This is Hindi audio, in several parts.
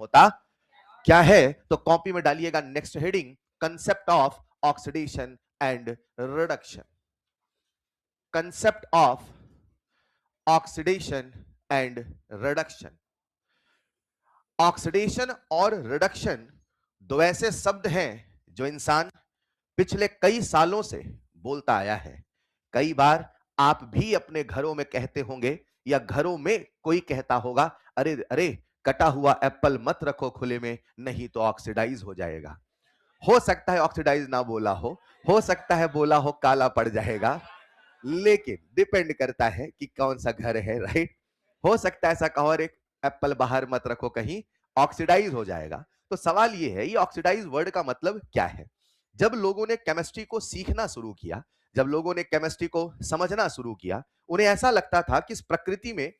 होता क्या है, तो कॉपी में डालिएगा next heading, concept of oxidation and reduction. Concept of oxidation and reduction. Oxidation और रिडक्शन दो ऐसे शब्द हैं जो इंसान पिछले कई सालों से बोलता आया है। कई बार आप भी अपने घरों में कहते होंगे या घरों में कोई कहता होगा, अरे अरे कटा हुआ एप्पल मत रखो खुले में, नहीं तो ऑक्सीडाइज हो जाएगा। हो सकता है ऑक्सीडाइज ना बोला हो सकता है बोला हो काला पड़ जाएगा, लेकिन डिपेंड करता है कि कौन सा घर है, राइट। हो सकता है ऐसा कहो, अरे एप्पल बाहर मत रखो कहीं ऑक्सीडाइज हो जाएगा। तो सवाल ये है, ये ऑक्सीडाइज वर्ड का मतलब क्या है? जब लोगों ने केमिस्ट्री को सीखना शुरू किया, जब लोगों ने केमिस्ट्री को समझना शुरू किया, उन्हें ऐसा लगता था कि इस प्रकृति में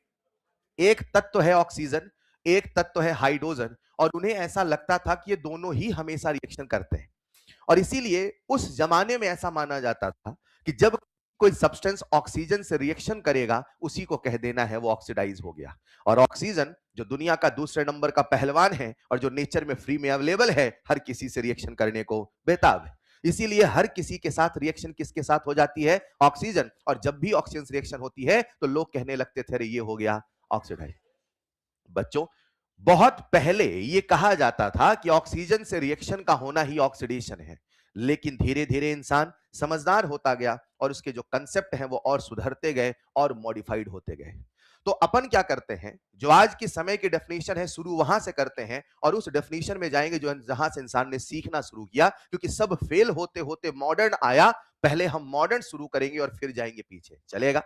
एक तत्व है ऑक्सीजन, एक तत्व है हाइड्रोजन, और उन्हें ऐसा लगता था कि ये दोनों ही हमेशा रिएक्शन करते हैं। और इसीलिए उस जमाने में ऐसा माना जाता था कि जब कोई सब्सटेंस ऑक्सीजन से रिएक्शन करेगा, उसी को कह देना है वो ऑक्सीडाइज हो गया। और ऑक्सीजन जो दुनिया का दूसरे नंबर का पहलवान है और जो नेचर में फ्री में अवेलेबल है, हर किसी से रिएक्शन करने को बेताब है। इसीलिए हर किसी के साथ रिएक्शन किसके साथ हो जाती है? ऑक्सीजन। और जब भी ऑक्सीजन से रिएक्शन होती है तो लोग कहने लगते थे, अरे ये हो गया ऑक्सीडाइज। बच्चों, बहुत पहले ये कहा जाता था कि ऑक्सीजन से रिएक्शन का होना ही ऑक्सीडेशन है, लेकिन धीरे धीरे इंसान समझदार होता गया और उसके जो कंसेप्ट हैं वो और सुधरते गए और मॉडिफाइड होते गए। तो अपन क्या करते हैं, जो आज के समय की डेफिनेशन है शुरू वहां से करते हैं और उस डेफिनेशन में जाएंगे जो जहां से इंसान ने सीखना शुरू किया, क्योंकि सब फेल होते होते मॉडर्न आया। पहले हम मॉडर्न शुरू करेंगे और फिर जाएंगे पीछे, चलेगा?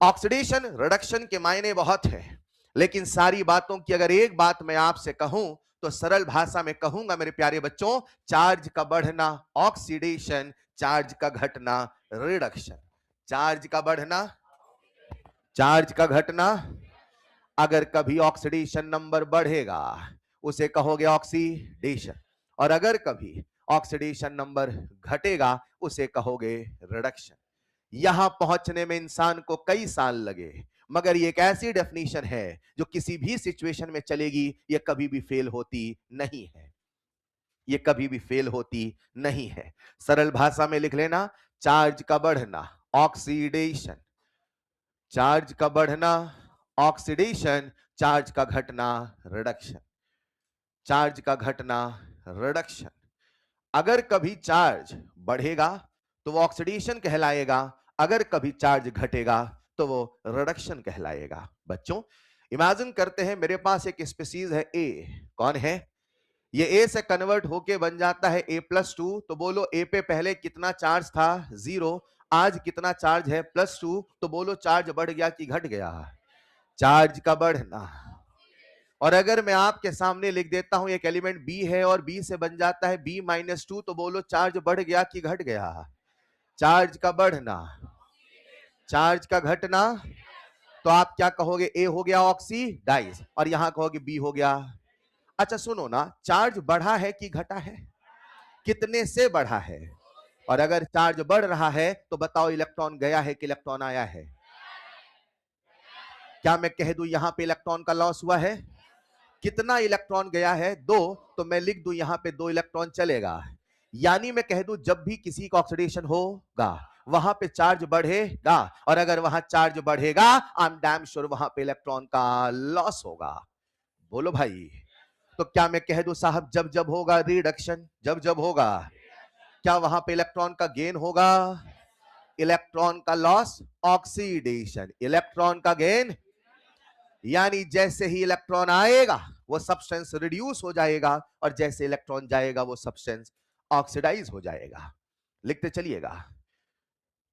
ऑक्सीडेशन रिडक्शन के मायने बहुत है, लेकिन सारी बातों की अगर एक बात मैं आपसे कहूं तो सरल भाषा में कहूंगा मेरे प्यारे बच्चों, चार्ज का बढ़ना ऑक्सीडेशन, चार्ज का घटना रिडक्शन। चार्ज का बढ़ना, चार्ज का घटना। अगर कभी ऑक्सीडेशन नंबर बढ़ेगा उसे कहोगे ऑक्सीडेशन, और अगर कभी ऑक्सीडेशन नंबर घटेगा उसे कहोगे रिडक्शन। यहां पहुंचने में इंसान को कई साल लगे, मगर ये एक ऐसी डेफिनेशन है जो किसी भी सिचुएशन में चलेगी, ये कभी भी फेल होती नहीं है, ये कभी भी फेल होती नहीं है। सरल भाषा में लिख लेना, चार्ज का बढ़ना ऑक्सीडेशन, चार्ज का बढ़ना ऑक्सीडेशन, चार्ज का घटना रिडक्शन, चार्ज का घटना रिडक्शन। अगर कभी चार्ज बढ़ेगा तो वो ऑक्सीडेशन कहलाएगा, अगर कभी चार्ज घटेगा तो वो रिडक्शन कहलाएगा। बच्चों, इमेजिन करते हैं मेरे पास एक स्पीशीज है ए। कौन है ये? ए से कन्वर्ट होके बन जाता है A+2। तो बोलो ए पे पहले कितना चार्ज था? 0। आज कितना चार्ज है? +2। तो बोलो चार्ज बढ़ गया कि घट गया? चार्ज का बढ़ना। और अगर मैं आपके सामने लिख देता हूं एक एलिमेंट बी है और बी से बन जाता है B-2, तो बोलो चार्ज बढ़ गया कि घट गया? चार्ज का बढ़ना, चार्ज का घटना। तो आप क्या कहोगे? ए हो गया ऑक्सीडाइज और यहां कहोगे बी हो गया। अच्छा सुनो ना, चार्ज बढ़ा है कि घटा है? कितने से बढ़ा है? और अगर चार्ज बढ़ रहा है तो बताओ इलेक्ट्रॉन गया है कि इलेक्ट्रॉन आया है? क्या मैं कह दूं यहां पे इलेक्ट्रॉन का लॉस हुआ है? कितना इलेक्ट्रॉन गया है? 2। तो मैं लिख दूं यहां पे 2 इलेक्ट्रॉन चलेगा। यानी मैं कह दूं जब भी किसी का ऑक्सीडेशन होगा वहां पे चार्ज बढ़ेगा, और अगर वहां चार्ज बढ़ेगा आई एम डैम श्योर वहां पे इलेक्ट्रॉन का लॉस होगा। बोलो भाई, तो क्या मैं कह दूं साहब जब जब होगा रिडक्शन, जब जब होगा, क्या वहां पे इलेक्ट्रॉन का गेन होगा? इलेक्ट्रॉन का लॉस ऑक्सीडेशन, इलेक्ट्रॉन का गेन। यानी जैसे ही इलेक्ट्रॉन आएगा वो सब्सटेंस रिड्यूस हो जाएगा, और जैसे इलेक्ट्रॉन जाएगा वो सब्सटेंस ऑक्सीडाइज हो जाएगा। लिखते चलिएगा।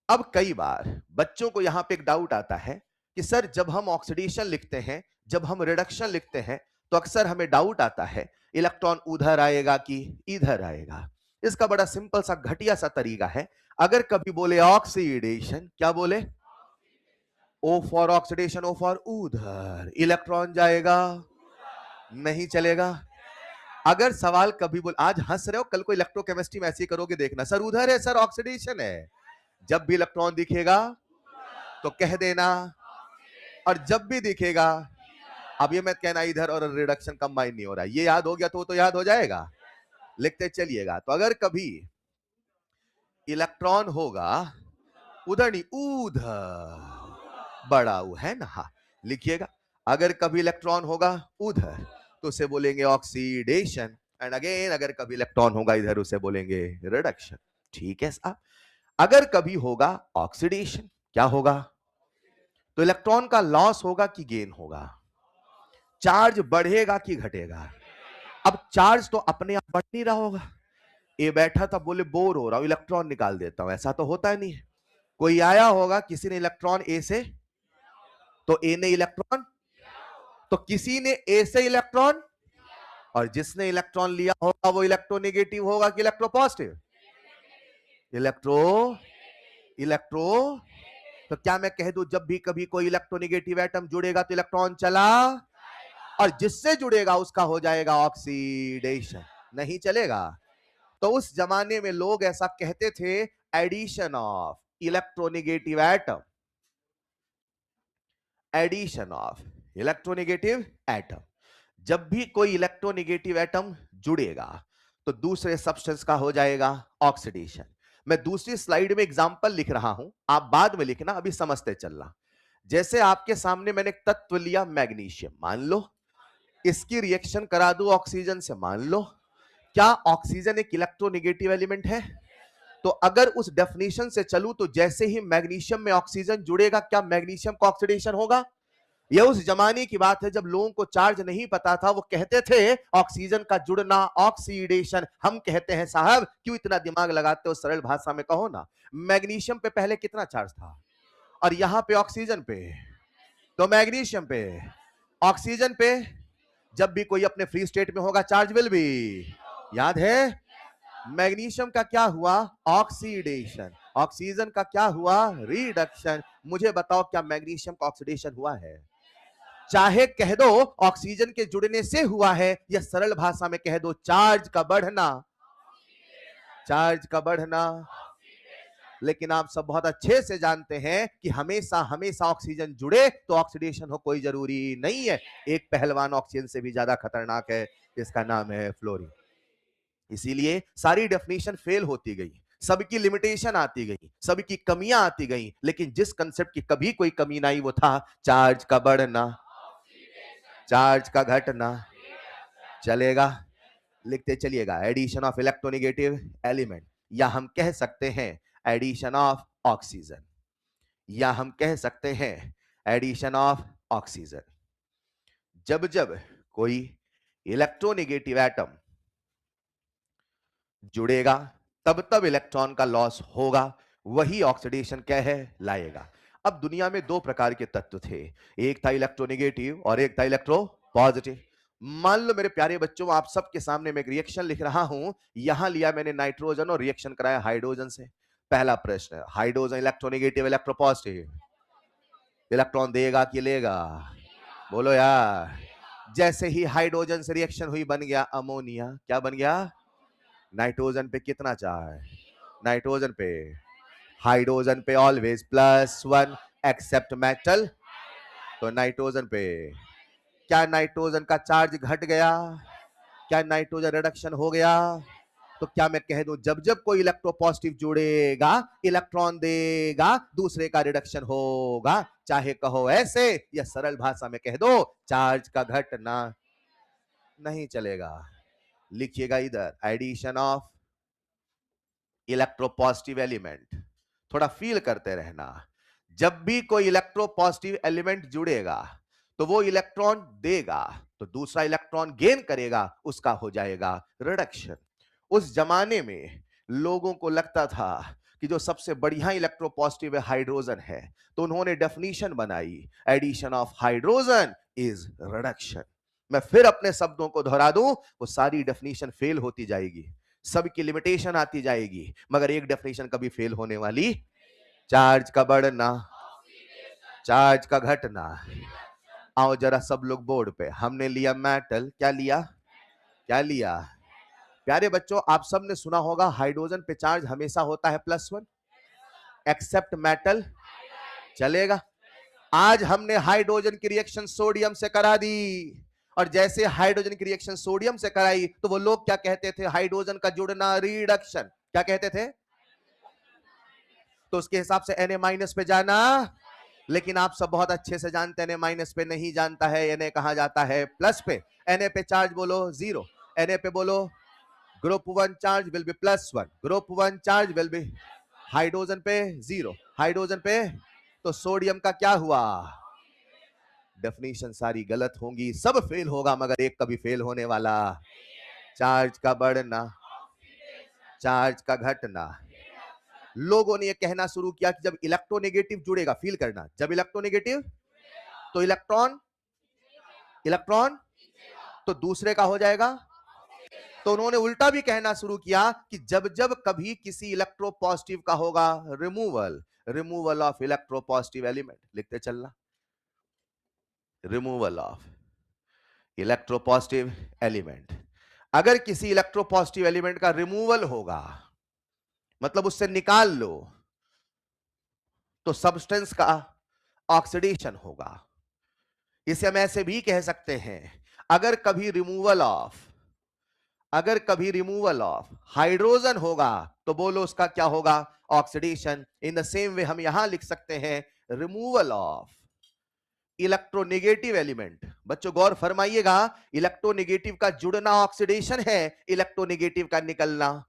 अब कई बार बच्चों को यहां पे एक डाउट आता है कि सर जब हम ऑक्सीडेशन लिखते हैं, जब हम रिडक्शन लिखते हैं, तो अक्सर हमें डाउट आता है इलेक्ट्रॉन उधर आएगा कि इधर आएगा। इसका बड़ा सिंपल सा घटिया सा तरीका है। अगर कभी बोले ऑक्सीडेशन, क्या बोले? O for oxidation, O for उधर, इलेक्ट्रॉन जाएगा नहीं चलेगा। अगर सवाल कभी बोल, आज हंस रहे हो, कल को इलेक्ट्रोकेमिस्ट्री में ऐसे ही करोगे, देखना सर उधर है, सर ऑक्सीडेशन है। जब भी इलेक्ट्रॉन दिखेगा तो कह देना, और जब भी दिखेगा अब ये मैं कहना इधर और रिडक्शन कंबाइन नहीं हो रहा, ये याद हो गया तो वो तो याद हो जाएगा। लिखते चलिएगा। तो अगर कभी इलेक्ट्रॉन होगा उधर नहीं उधर, बड़ा ऊ है ना, हाँ लिखिएगा। अगर कभी इलेक्ट्रॉन होगा उधर तो उसे बोलेंगे ऑक्सीडेशन, एंड अगेन अगर कभी इलेक्ट्रॉन होगा इधर उसे बोलेंगे रिडक्शन। ठीक है साहब। अगर कभी होगा ऑक्सीडेशन, क्या होगा? तो इलेक्ट्रॉन का लॉस होगा कि गेन होगा? चार्ज बढ़ेगा कि घटेगा? अब चार्ज तो अपने आप बढ़ नहीं रहा होगा। ए बैठा था बोले बोर हो रहा हूं इलेक्ट्रॉन निकाल देता हूं, ऐसा तो होता नहीं है। कोई आया होगा किसी ने इलेक्ट्रॉन ए से, तो ए ने इलेक्ट्रॉन, तो किसी ने ए से इलेक्ट्रॉन, और जिसने इलेक्ट्रॉन लिया होगा वो इलेक्ट्रोनेगेटिव होगा कि इलेक्ट्रोपॉजिटिव? इलेक्ट्रो इलेक्ट्रो तो क्या मैं कह दूं जब भी कभी कोई इलेक्ट्रोनेगेटिव एटम जुड़ेगा तो इलेक्ट्रॉन चला, और जिससे जुड़ेगा उसका हो जाएगा ऑक्सीडेशन, नहीं चलेगा। तो उस जमाने में लोग ऐसा कहते थे, addition of electronegative atom, addition of electronegative atom. जब भी कोई इलेक्ट्रोनेगेटिव एटम जुड़ेगा तो दूसरे सब्सटेंस का हो जाएगा ऑक्सीडेशन। मैं दूसरी स्लाइड में एग्जांपल लिख रहा हूं, आप बाद में लिखना, अभी समझते चलना। जैसे आपके सामने मैंने एक तत्व लिया मैग्नीशियम, मान लो इसकी रिएक्शन करा दूं ऑक्सीजन से, मान लो। क्या ऑक्सीजन एक इलेक्ट्रोनेगेटिव एलिमेंट है? तो अगर उस डेफिनेशन से चलूं तो जैसे ही मैग्नीशियम में ऑक्सीजन जुड़ेगा, क्या मैग्नीशियम का ऑक्सीडेशन होगा? यह उस जमाने की बात है जब लोगों को चार्ज नहीं पता था, वो कहते थे ऑक्सीजन का जुड़ना ऑक्सीडेशन। हम कहते हैं साहब क्यों इतना दिमाग लगाते हो, सरल भाषा में कहो ना। मैग्नीशियम पे पहले कितना चार्ज था, और यहां पे ऑक्सीजन पे, तो मैग्नीशियम पे, ऑक्सीजन पे जब भी कोई अपने फ्री स्टेट में होगा चार्ज विल भी, याद है? मैग्नीशियम का क्या हुआ? ऑक्सीडेशन। ऑक्सीजन का क्या हुआ? रिडक्शन। मुझे बताओ क्या मैग्नीशियम का ऑक्सीडेशन हुआ है? चाहे कह दो ऑक्सीजन के जुड़ने से हुआ है, या सरल भाषा में कह दो चार्ज का बढ़ना, चार्ज का बढ़ना। लेकिन आप सब बहुत अच्छे से जानते हैं कि हमेशा हमेशा ऑक्सीजन जुड़े तो ऑक्सीडेशन हो कोई जरूरी नहीं है। एक पहलवान ऑक्सीजन से भी ज्यादा खतरनाक है, जिसका नाम है फ्लोरीन। इसीलिए सारी डेफिनेशन फेल होती गई, सबकी लिमिटेशन आती गई, सबकी कमियां आती गई, लेकिन जिस कंसेप्ट की कभी कोई कमी नहीं वो था चार्ज का बढ़ना, चार्ज का घटना। चलेगा, लिखते चलिएगा। एडिशन ऑफ इलेक्ट्रोनेगेटिव एलिमेंट, या हम कह सकते हैं एडिशन ऑफ ऑक्सीजन, या हम कह सकते हैं एडिशन ऑफ ऑक्सीजन। जब जब कोई इलेक्ट्रोनेगेटिव एटम जुड़ेगा तब तब इलेक्ट्रॉन का लॉस होगा, वही ऑक्सीडेशन क्या है? लाएगा। अब दुनिया में दो प्रकार के तत्व थे, एक था इलेक्ट्रोनेगेटिव और एक था इलेक्ट्रो पॉजिटिव। मान लो मेरे प्यारे बच्चों, आप सबके सामने मैं एक रिएक्शन लिख रहा हूं, यहां लिया मैंने नाइट्रोजन और रिएक्शन कराया हाइड्रोजन से। पहला प्रश्न, hydrogen electronegative electro positive, electron देगा कि लेगा? बोलो यार। जैसे ही हाइड्रोजन से रिएक्शन हुई बन गया अमोनिया, क्या बन गया? नाइट्रोजन पे कितना चार्ज? नाइट्रोजन पे, हाइड्रोजन पे ऑलवेज +1 एक्सेप्ट मेटल। तो नाइट्रोजन पे क्या नाइट्रोजन का चार्ज घट गया? क्या नाइट्रोजन रिडक्शन हो गया? तो क्या मैं कह दूं जब जब कोई इलेक्ट्रोपॉजिटिव जुड़ेगा इलेक्ट्रॉन देगा, दूसरे का रिडक्शन होगा। चाहे कहो ऐसे या सरल भाषा में कह दो चार्ज का घटना, नहीं चलेगा। लिखिएगा इधर एडिशन ऑफ इलेक्ट्रोपॉजिटिव एलिमेंट। थोड़ा फील करते रहना, जब भी कोई इलेक्ट्रोपॉजिटिव एलिमेंट जुड़ेगा तो वो इलेक्ट्रॉन देगा, तो दूसरा इलेक्ट्रॉन गेन करेगा, उसका हो जाएगा रिडक्शन। उस जमाने में लोगों को लगता था कि जो सबसे बढ़िया इलेक्ट्रोपॉजिटिव है हाइड्रोजन है, तो उन्होंने डेफिनेशन बनाई, addition of hydrogen is reduction. मैं फिर अपने शब्दों को दोहरा दूं, वो सारी डेफिनेशन फेल होती जाएगी, सबकी लिमिटेशन आती जाएगी, मगर एक डेफिनेशन कभी फेल होने वाली, चार्ज का बढ़ना, चार्ज का घटना। आओ जरा सब लोग बोर्ड पे, हमने लिया मेटल, क्या लिया? क्या लिया? प्यारे बच्चों, आप सब ने सुना होगा हाइड्रोजन पे चार्ज हमेशा होता है +1 एक्सेप्ट मेटल, चलेगा? आज हमने हाइड्रोजन की रिएक्शन सोडियम से करा दी, और जैसे हाइड्रोजन की रिएक्शन सोडियम से कराई तो वो लोग क्या कहते थे? हाइड्रोजन का जुड़ना, रिडक्शन। क्या कहते थे? तो उसके हिसाब से Na- पे जाना, लेकिन आप सब बहुत अच्छे से जानते हैं Na- पे नहीं जानता है, Na कहा जाता है प्लस पे। Na पे चार्ज बोलो 0, Na पे बोलो group 1 charge will be +1, group 1 charge will be, hydrogen पे 0, हाइड्रोजन पे, तो सोडियम का क्या हुआ? डेफिनेशन सारी गलत होंगी, सब फेल होगा, मगर एक कभी फेल होने वाला। चार्ज का बढ़ना, चार्ज का घटना। लोगों ने यह कहना शुरू किया कि जब इलेक्ट्रोनेगेटिव जुड़ेगा, फील करना, जब इलेक्ट्रोनेगेटिव तो इलेक्ट्रॉन, इलेक्ट्रॉन तो दूसरे का हो जाएगा। तो उन्होंने उल्टा भी कहना शुरू किया कि जब जब कभी किसी इलेक्ट्रोपॉजिटिव का होगा removal, removal of electropositive element, लिखते चलना, रिमूवल ऑफ इलेक्ट्रोपॉजिटिव एलिमेंट। अगर किसी इलेक्ट्रोपॉजिटिव एलिमेंट का रिमूवल होगा, मतलब उससे निकाल लो, तो सब्सटेंस का ऑक्सीडेशन होगा। इसे हम ऐसे भी कह सकते हैं, अगर कभी रिमूवल ऑफ, अगर कभी रिमूवल ऑफ हाइड्रोजन होगा तो बोलो उसका क्या होगा? Oxidation. In the same way हम यहां लिख सकते हैं रिमूवल ऑफ इलेक्ट्रोनेगेटिव एलिमेंट। बच्चों गौर फरमाइएगा, इलेक्ट्रोनेगेटिव का जुड़ना ऑक्सीडेशन है, इलेक्ट्रोनेगेटिव का निकलना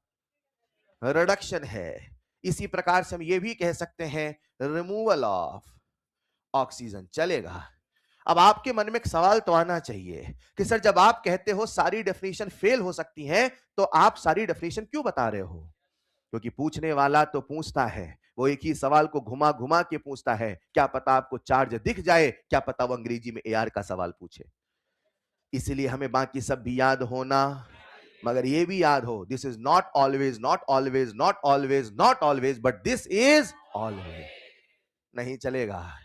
रिडक्शन है। इसी प्रकार से हम ये भी कह सकते हैं रिमूवल ऑफ ऑक्सीजन। चलेगा। अब आपके मन में एक सवाल तो आना चाहिए कि सर जब आप कहते हो सारी डेफिनेशन फेल हो सकती हैं, तो आप सारी डेफिनेशन क्यों बता रहे हो? क्योंकि पूछने वाला तो पूछता है, वो एक ही सवाल को घुमा घुमा के पूछता है। क्या पता आपको चार्ज दिख जाए, क्या पता वो अंग्रेजी में AR का सवाल पूछे। इसलिए हमें बाकी सब भी याद होना, मगर ये भी याद हो, this is not always, not always, not always, not always, but this is always. नहीं चलेगा।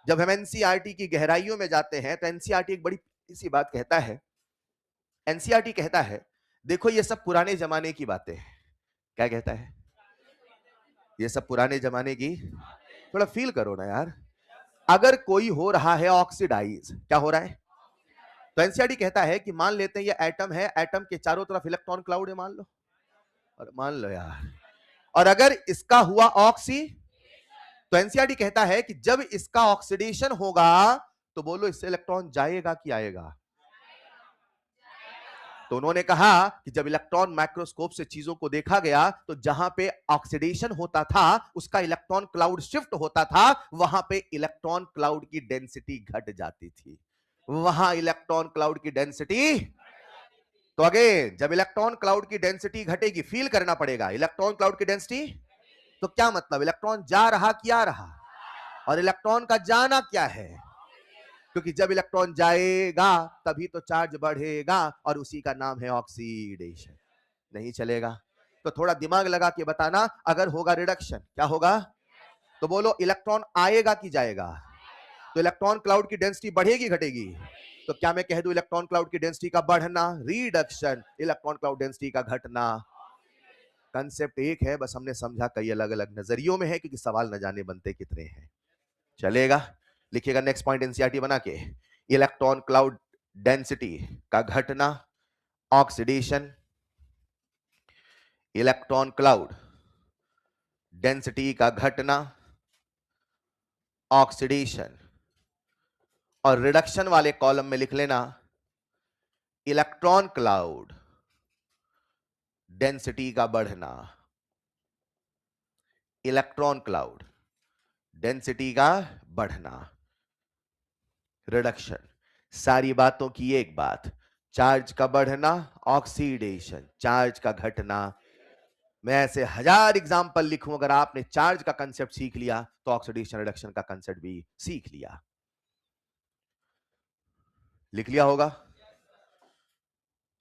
जब हम एनसीईआरटी की गहराइयों में जाते हैं तो एनसीईआरटी एक बड़ी सी बात कहता है। एनसीईआरटी कहता है देखो ये सब पुराने जमाने की बातें हैं। क्या कहता है? ये सब पुराने जमाने की, थोड़ा फील करो ना यार। अगर कोई हो रहा है ऑक्सीडाइज, क्या हो रहा है? तो एनसीईआरटी कहता है कि मान लेते हैं ये एटम है, एटम के चारों तरफ इलेक्ट्रॉन क्लाउड है, मान लो, और मान लो यार, और अगर इसका हुआ ऑक्सी, तो एनसीईआरटी कहता है कि जब इसका ऑक्सीडेशन होगा तो बोलो इससे इलेक्ट्रॉन जाएगा कि आएगा? तो उन्होंने कहा कि जब इलेक्ट्रॉन माइक्रोस्कोप से चीजों को देखा गया तो जहां पे ऑक्सीडेशन होता था उसका इलेक्ट्रॉन क्लाउड शिफ्ट होता था, वहां पे इलेक्ट्रॉन क्लाउड की डेंसिटी घट जाती थी। वहां इलेक्ट्रॉन क्लाउड की डेंसिटी, तो अगेन जब इलेक्ट्रॉन क्लाउड की डेंसिटी घटेगी, फील करना पड़ेगा इलेक्ट्रॉन क्लाउड की डेंसिटी। तो क्या मतलब, इलेक्ट्रॉन जा रहा कि आ रहा? और इलेक्ट्रॉन का जाना क्या है? क्योंकि जब इलेक्ट्रॉन जाएगा तभी तो चार्ज बढ़ेगा, और उसी का नाम है ऑक्सीडेशन। नहीं चलेगा। तो थोड़ा दिमाग लगा के बताना, अगर होगा रिडक्शन, क्या होगा? तो बोलो इलेक्ट्रॉन आएगा कि जाएगा? तो इलेक्ट्रॉन क्लाउड की डेंसिटी बढ़ेगी घटेगी? तो क्या मैं कह दूं इलेक्ट्रॉन क्लाउड की डेंसिटी का बढ़ना रिडक्शन, इलेक्ट्रॉन क्लाउड डेंसिटी का घटना? कंसेप्ट एक है, बस हमने समझा कई अलग अलग नजरियों में है, क्योंकि सवाल न जाने बनते कितने हैं। चलेगा। लिखिएगा नेक्स्ट पॉइंट एनसीईआरटी बना के, इलेक्ट्रॉन क्लाउड डेंसिटी का घटना ऑक्सीडेशन, इलेक्ट्रॉन क्लाउड डेंसिटी का घटना ऑक्सीडेशन, और रिडक्शन वाले कॉलम में लिख लेना इलेक्ट्रॉन क्लाउड डेंसिटी का बढ़ना, इलेक्ट्रॉन क्लाउड डेंसिटी का बढ़ना, रिडक्शन। सारी बातों की एक बात, चार्ज का बढ़ना ऑक्सीडेशन, चार्ज का घटना। मैं ऐसे 1000 एग्जाम्पल लिखूं, अगर आपने चार्ज का कंसेप्ट सीख लिया तो ऑक्सीडेशन रिडक्शन का कंसेप्ट भी सीख लिया। लिख लिया होगा।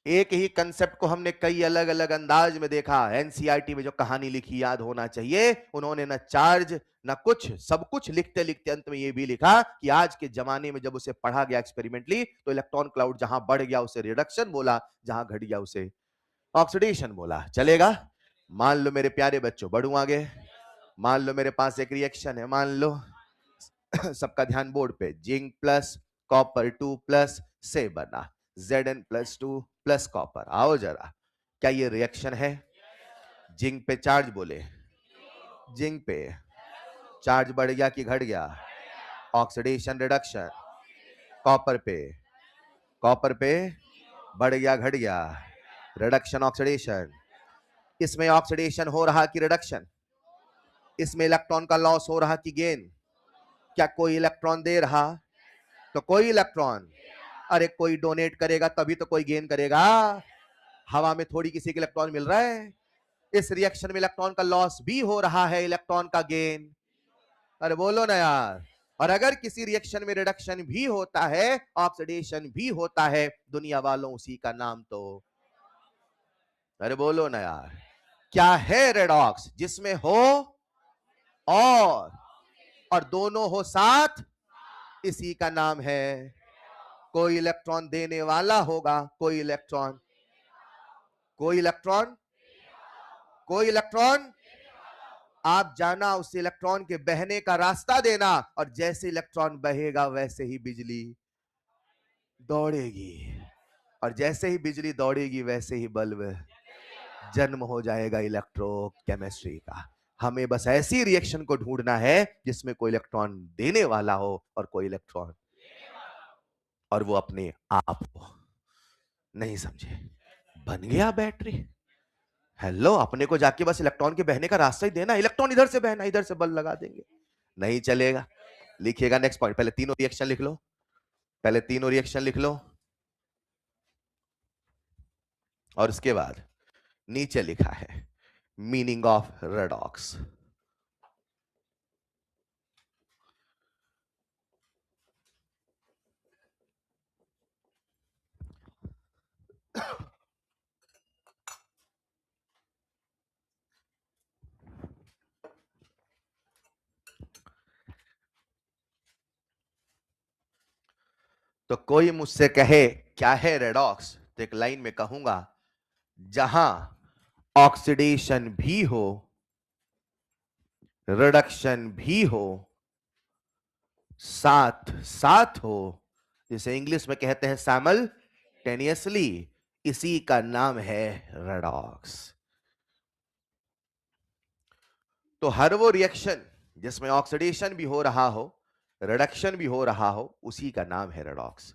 एक ही कंसेप्ट को हमने कई अलग अलग अंदाज में देखा। एनसीईआरटी में जो कहानी लिखी याद होना चाहिए, उन्होंने न चार्ज न कुछ, सब कुछ लिखते लिखते अंत में यह भी लिखा कि आज के जमाने में जब उसे पढ़ा गया एक्सपेरिमेंटली, तो इलेक्ट्रॉन क्लाउड जहां बढ़ गया उसे रिडक्शन बोला, जहां घट गया उसे ऑक्सीडेशन बोला। चलेगा। मान लो मेरे प्यारे बच्चों, बढ़ू आगे। मान लो मेरे पास एक रिएक्शन है, मान लो सबका ध्यान बोर्ड पे। जिंक प्लस कॉपर 2 प्लस से बना Zn+2 प्लस कॉपर। आओ जरा, क्या ये रिएक्शन है? जिंक पे चार्ज बोले, जिंक पे चार्ज बढ़ गया कि घट गया? Oxidation reduction. कॉपर पे, कॉपर पे बढ़ गया घट गया? Reduction oxidation. इसमें ऑक्सीडेशन हो रहा कि रिडक्शन? इसमें इलेक्ट्रॉन का लॉस हो रहा कि गेन? क्या कोई इलेक्ट्रॉन दे रहा? तो कोई इलेक्ट्रॉन, अरे कोई डोनेट करेगा तभी तो कोई गेन करेगा। हवा में थोड़ी किसी के इलेक्ट्रॉन मिल रहा है। इस रिएक्शन में इलेक्ट्रॉन का लॉस भी हो रहा है, इलेक्ट्रॉन का गेन। अरे बोलो ना यार। और अगर किसी रिएक्शन में रिडक्शन भी होता है, ऑक्सीडेशन भी होता है, दुनिया वालों उसी का नाम तो, अरे बोलो ना यार, क्या है रेडॉक्स? जिसमें हो और दोनों हो साथ, इसी का नाम है। कोई इलेक्ट्रॉन देने वाला होगा, कोई इलेक्ट्रॉन, कोई इलेक्ट्रॉन, कोई इलेक्ट्रॉन आप जाना, उस इलेक्ट्रॉन के बहने का रास्ता देना, और जैसे इलेक्ट्रॉन बहेगा वैसे ही बिजली दौड़ेगी, और जैसे ही बिजली दौड़ेगी वैसे ही बल्ब जन्म हो जाएगा इलेक्ट्रोकेमिस्ट्री का। हमें बस ऐसी रिएक्शन को ढूंढना है जिसमें कोई इलेक्ट्रॉन देने वाला हो और कोई इलेक्ट्रॉन, और वो अपने आप हो। नहीं समझे? बन गया बैटरी। हेलो, अपने को जाके बस इलेक्ट्रॉन के बहने का रास्ता ही देना, इलेक्ट्रॉन इधर से बहना, इधर से बल लगा देंगे, नहीं चलेगा। लिखिएगा नेक्स्ट पॉइंट, पहले तीनों रिएक्शन लिख लो, पहले तीनों रिएक्शन लिख लो, और उसके बाद नीचे लिखा है मीनिंग ऑफ रेडॉक्स। तो कोई मुझसे कहे क्या है रेडॉक्स, तो एक लाइन में कहूंगा, जहां ऑक्सीडेशन भी हो, रिडक्शन भी हो, साथ साथ हो, जिसे इंग्लिश में कहते हैं साइमल्टेनियसली, इसी का नाम है रेडॉक्स। तो हर वो रिएक्शन जिसमें ऑक्सीडेशन भी हो रहा हो, रिडक्शन भी हो रहा हो, उसी का नाम है रेडॉक्स।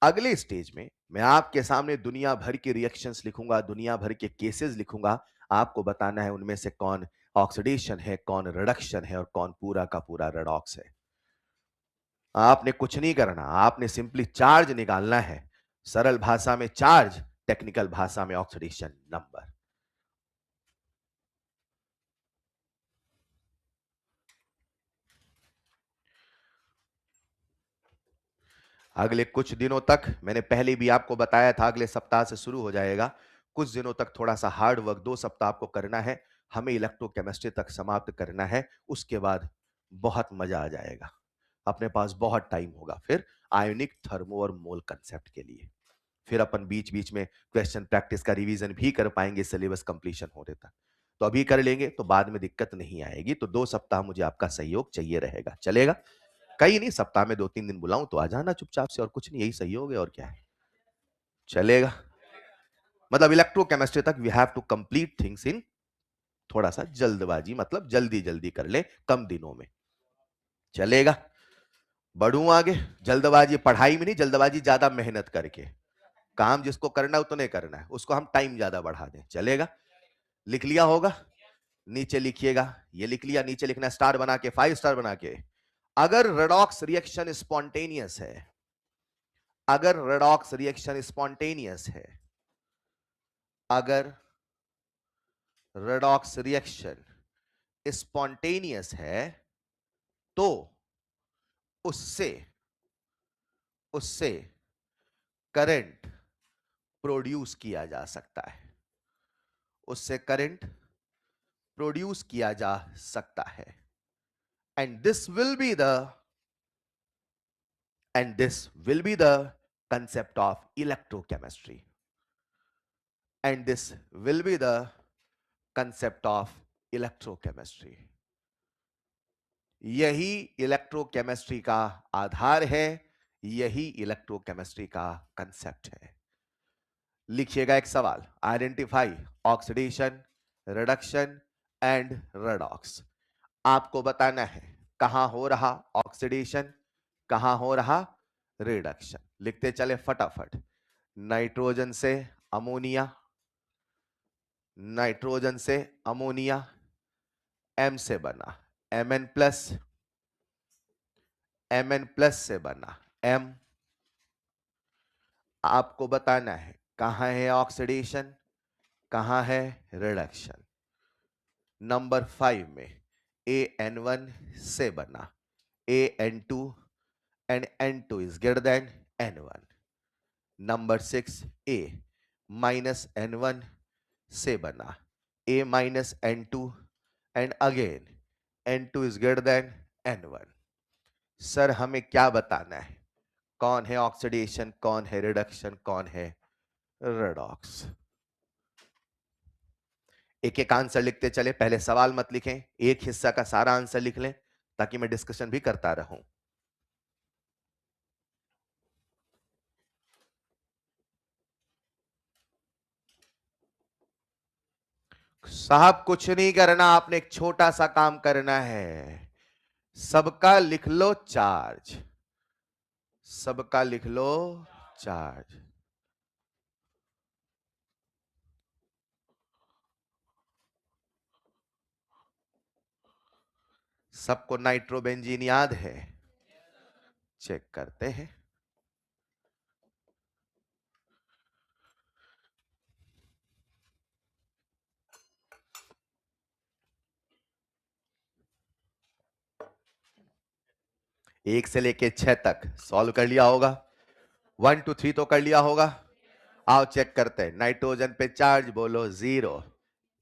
अगले स्टेज में मैं आपके सामने दुनिया भर के रिएक्शंस लिखूंगा, दुनिया भर के केसेस लिखूंगा। आपको बताना है उनमें से कौन ऑक्सीडेशन है, कौन रिडक्शन है, और कौन पूरा का पूरा रेडॉक्स है। आपने कुछ नहीं करना, आपने सिंपली चार्ज निकालना है। सरल भाषा में चार्ज, टेक्निकल भाषा में ऑक्सीडेशन नंबर। अगले कुछ दिनों तक, मैंने पहले भी आपको बताया था, अगले सप्ताह से शुरू हो जाएगा, कुछ दिनों तक थोड़ा सा हार्ड वर्क 2 सप्ताह आपको करना है। हमें इलेक्ट्रोकेमिस्ट्री तक समाप्त करना है, उसके बाद बहुत मजा आ जाएगा, अपने पास बहुत टाइम होगा फिर आयोनिक, थर्मो और मोल कंसेप्ट के लिए। फिर अपन बीच बीच में क्वेश्चन प्रैक्टिस का रिवीजन भी कर पाएंगे सिलेबस कंप्लीशन होने तक। तो अभी कर लेंगे तो बाद में दिक्कत नहीं आएगी। तो 2 सप्ताह मुझे आपका सहयोग चाहिए रहेगा, चलेगा? कहीं नहीं, सप्ताह में 2-3 दिन बुलाऊं तो आ जाना चुपचाप से, और कुछ नहीं, यही सहयोग है और क्या है। चलेगा? मतलब इलेक्ट्रोकेमिस्ट्री तक we have to complete things in थोड़ा सा जल्दबाजी, मतलब जल्दी जल्दी कर ले, कम दिनों में। चलेगा? बढ़ूं आगे। जल्दबाजी पढ़ाई में नहीं, जल्दबाजी ज्यादा मेहनत करके। काम जिसको करना है उतने करना है, उसको हम टाइम ज्यादा बढ़ा दें। चलेगा? लिख लिया होगा? नीचे लिखिएगा, ये लिख लिया, नीचे लिखना स्टार बना के, 5 स्टार बना के। अगर रेडॉक्स रिएक्शन स्पॉन्टेनियस है, अगर रेडॉक्स रिएक्शन स्पॉन्टेनियस है, अगर रेडॉक्स रिएक्शन स्पॉन्टेनियस है, तो उससे उससे करंट प्रोड्यूस किया जा सकता है, उससे करंट प्रोड्यूस किया जा सकता है। And this will be the and this will be the concept of electrochemistry, and this will be the concept of electrochemistry. यही इलेक्ट्रोकेमिस्ट्री का आधार है, यही इलेक्ट्रोकेमिस्ट्री का कंसेप्ट है। लिखिएगा एक सवाल, identify oxidation, reduction and redox. आपको बताना है कहां हो रहा ऑक्सीडेशन, कहां हो रहा रिडक्शन। लिखते चले फटाफट। नाइट्रोजन से अमोनिया, नाइट्रोजन से अमोनिया, एम से बना Mn प्लस, Mn प्लस से बना M। आपको बताना है कहां है ऑक्सीडेशन, कहां है रिडक्शन। नंबर 5 में AN1 से बना AN2 and N2 is greater than N1। Number 6 A minus N1 से बना A minus N2 and again N2 is greater than N1। Sir हमें क्या बताना है, कौन है ऑक्सीडेशन, कौन है रिडक्शन, कौन है रेडॉक्स। एक एक आंसर लिखते चले, पहले सवाल मत लिखें, एक हिस्सा का सारा आंसर लिख लें ताकि मैं डिस्कशन भी करता रहूं। साहब कुछ नहीं करना, आपने एक छोटा सा काम करना है, सबका लिख लो चार्ज, सबका लिख लो चार्ज। सबको नाइट्रोबेंजीन याद है? चेक करते हैं। एक से लेके 6 तक सॉल्व कर लिया होगा, 1 2 3 तो कर लिया होगा। आओ चेक करते हैं। नाइट्रोजन पे चार्ज बोलो 0।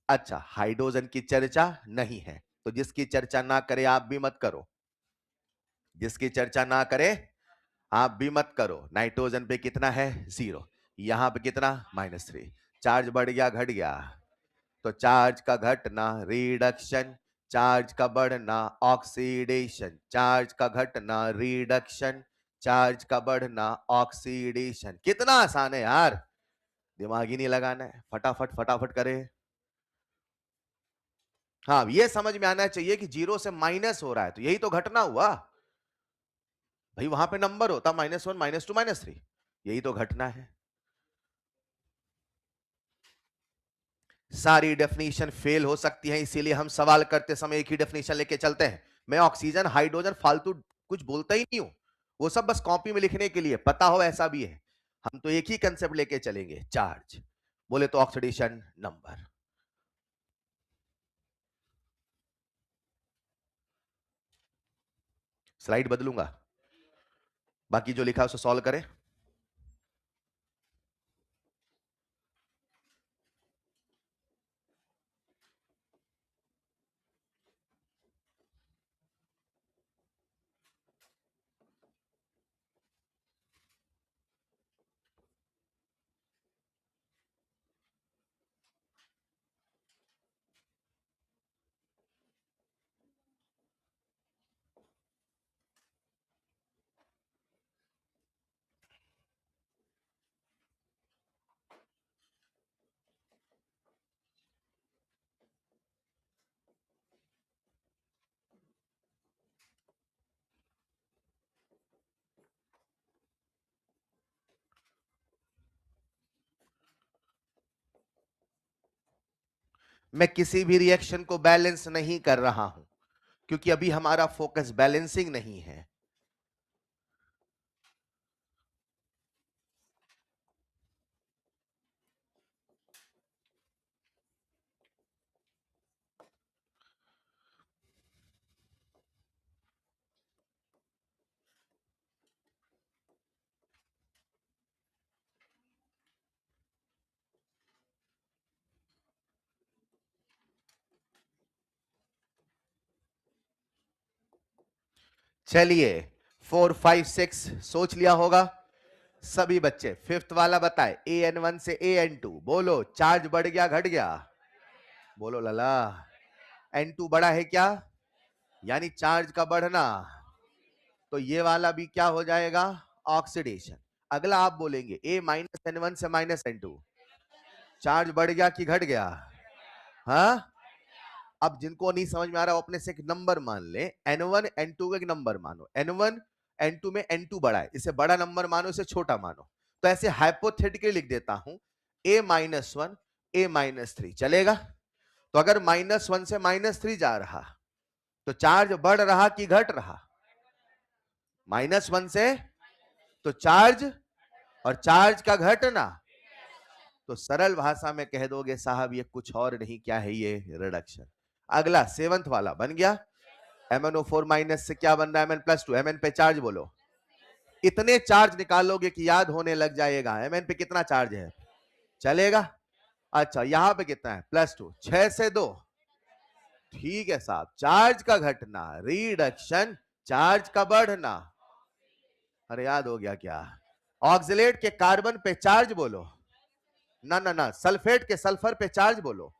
अच्छा, हाइड्रोजन की चर्चा नहीं है तो जिसकी चर्चा ना करे आप भी मत करो, जिसकी चर्चा ना करे आप भी मत करो। नाइट्रोजन पे कितना है 0, यहां पे कितना -3। चार्ज बढ़ गया घट गया, तो चार्ज का घटना रिडक्शन, चार्ज का बढ़ना ऑक्सीडेशन, चार्ज का घटना रिडक्शन, चार्ज का बढ़ना ऑक्सीडेशन। कितना आसान है यार, दिमाग ही नहीं लगाना है, फटाफट फटाफट करे। हाँ, ये समझ में आना चाहिए कि 0 से माइनस हो रहा है तो यही तो घटना हुआ भाई, वहां पे नंबर होता -1 -2 -3, यही तो घटना है। सारी डेफिनेशन फेल हो सकती है, इसीलिए हम सवाल करते समय एक ही डेफिनेशन लेके चलते हैं। मैं ऑक्सीजन हाइड्रोजन फालतू कुछ बोलता ही नहीं हूं, वो सब बस कॉपी में लिखने के लिए, पता हो ऐसा भी है। हम तो एक ही कंसेप्ट लेके चलेंगे, चार्ज बोले तो ऑक्सीडेशन नंबर। स्लाइड बदलूंगा, बाकी जो लिखा है उसे सॉल्व करें। मैं किसी भी रिएक्शन को बैलेंस नहीं कर रहा हूं क्योंकि अभी हमारा फोकस बैलेंसिंग नहीं है। चलिए 4 5 6 सोच लिया होगा सभी बच्चे। फिफ्थ वाला बताए, AN1 से AN2 बोलो, चार्ज बढ़ गया घट गया, बोलो लला। N2 बड़ा है क्या, यानी चार्ज का बढ़ना, तो ये वाला भी क्या हो जाएगा, ऑक्सीडेशन। अगला आप बोलेंगे ए माइनस N1 से माइनस N2, चार्ज बढ़ गया कि घट गया? हाँ, अब जिनको नहीं समझ में आ रहा वो अपने से एक नंबर मान ले, N1 N2 का एक नंबर मानो, N1 N2 में N2 बड़ा है, इसे बड़ा नंबर मानो, इसे छोटा मानो। तो ऐसे हाइपोथेटिकली लिख देता हूं A-1 A-3 चलेगा? तो अगर -1 से -3 जा रहा तो चार्ज बढ़ रहा कि घट रहा? -1 से तो चार्ज, और चार्ज का घटना, तो सरल भाषा में कह दोगे साहब ये कुछ और नहीं, क्या है ये, रिडक्शन। अगला 7th वाला बन गया, MnO4 माइनस से क्या बन रहा है, Mn+2, Mn पे चार्ज बोलो, इतने चार्ज निकालोगे कि याद होने लग जाएगा। Mn पे कितना चार्ज है, चलेगा? अच्छा यहां पे कितना है, +2, 6 से 2, ठीक है साहब। चार्ज का घटना रिडक्शन, चार्ज का बढ़ना, अरे याद हो गया क्या? ऑक्सिलेट के कार्बन पे चार्ज बोलो, ना ना ना, सल्फेट के सल्फर पे चार्ज बोलो,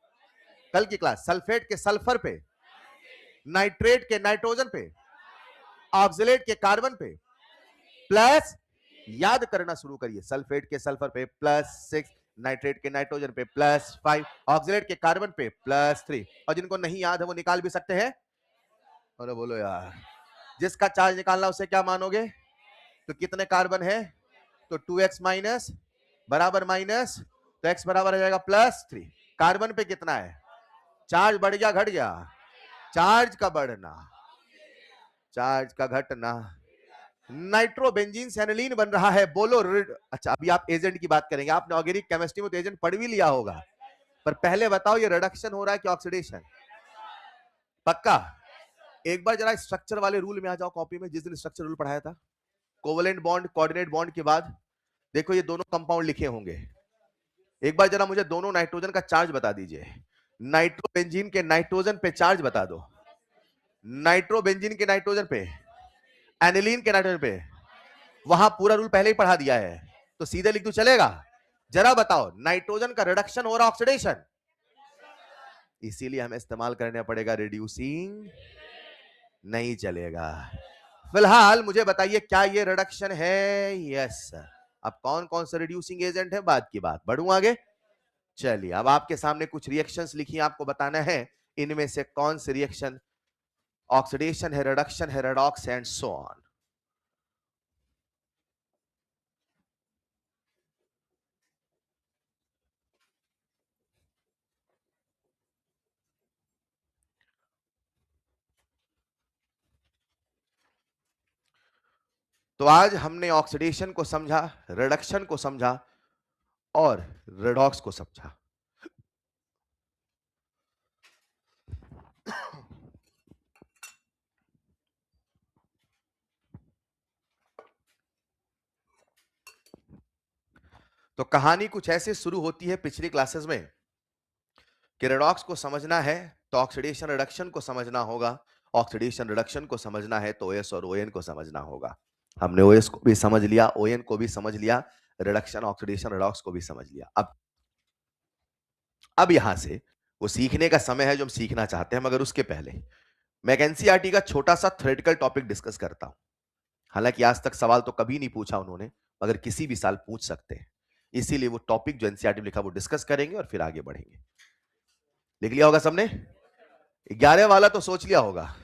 कल की क्लास, सल्फेट के सल्फर पे, नाइट्रेट के नाइट्रोजन पे, ऑक्सिलेट के कार्बन पे प्लस, याद करना शुरू करिए, सल्फेट के सल्फर पे +6, नाइट्रेट के नाइट्रोजन पे +5, ऑक्सिलेट के कार्बन पे +3, और जिनको नहीं याद है वो निकाल भी सकते हैं। अरे बोलो यार, जिसका चार्ज निकालना उसे क्या मानोगे? तो कितने कार्बन है, तो 2x माइनस बराबर माइनस, तो x बराबर हो जाएगा +3। कार्बन पे कितना है, चार्ज बढ़ गया घट गया? चार्ज का बढ़ना, चार्ज का घटना, नाइट्रोबेंजीन से एनिलीन बन रहा है, बोलो अच्छा अभी आप एजेंट की बात करेंगे, आपने ऑर्गेनिक केमिस्ट्री में तो एजेंट पढ़ भी लिया होगा, पर पहले बताओ ये रिडक्शन हो रहा है कि ऑक्सीडेशन? पक्का? एक बार जरा स्ट्रक्चर वाले रूल में आ जाओ कॉपी में, जिस दिन स्ट्रक्चर रूल पढ़ाया था, कोवेलेंट बॉन्ड कोऑर्डिनेट बॉन्ड के बाद देखो ये दोनों कंपाउंड लिखे होंगे, एक बार जरा मुझे दोनों नाइट्रोजन का चार्ज बता दीजिए, नाइट्रोबेंजीन के नाइट्रोजन पे चार्ज बता दो, नाइट्रोबेंजीन के नाइट्रोजन पे, एनिलीन के नाइट्रोजन पे, वहां पूरा रूल पहले ही पढ़ा दिया है, तो सीधे लिख दूं चलेगा? जरा बताओ, नाइट्रोजन का रिडक्शन हो रहा ऑक्सीडेशन, इसीलिए हमें इस्तेमाल करना पड़ेगा रिड्यूसिंग, नहीं चलेगा। फिलहाल मुझे बताइए क्या ये रिडक्शन है? यस। अब कौन कौन से रिड्यूसिंग एजेंट है बाद की बात, बढ़ूं आगे? चलिए अब आपके सामने कुछ रिएक्शंस लिखी, आपको बताना है इनमें से कौन सी रिएक्शन ऑक्सीडेशन है, रिडक्शन है, रेडॉक्स एंड सो ऑन। तो आज हमने ऑक्सीडेशन को समझा, रिडक्शन को समझा और रेडॉक्स को समझा। तो कहानी कुछ ऐसे शुरू होती है पिछली क्लासेस में कि रेडॉक्स को समझना है तो ऑक्सीडेशन रिडक्शन को समझना होगा, ऑक्सीडेशन रिडक्शन को समझना है तो ओएस और ओएन को समझना होगा। हमने ओएस को भी समझ लिया, ओएन को भी समझ लिया, रिडक्शन ऑक्सीडेशन रेडॉक्स को भी समझ लिया। अब यहां से वो सीखने का समय है जो हम सीखना चाहते हैं, मगर उसके पहले मैं एक एनसीईआरटी का छोटा सा थ्योरेटिकल टॉपिक डिस्कस करता हूं। हालांकि आज तक सवाल तो कभी नहीं पूछा उन्होंने, मगर किसी भी साल पूछ सकते हैं, इसीलिए वो टॉपिक जो एनसीईआरटी में लिखा वो डिस्कस करेंगे और फिर आगे बढ़ेंगे। लिख लिया होगा सबने? 11 वाला तो सोच लिया होगा,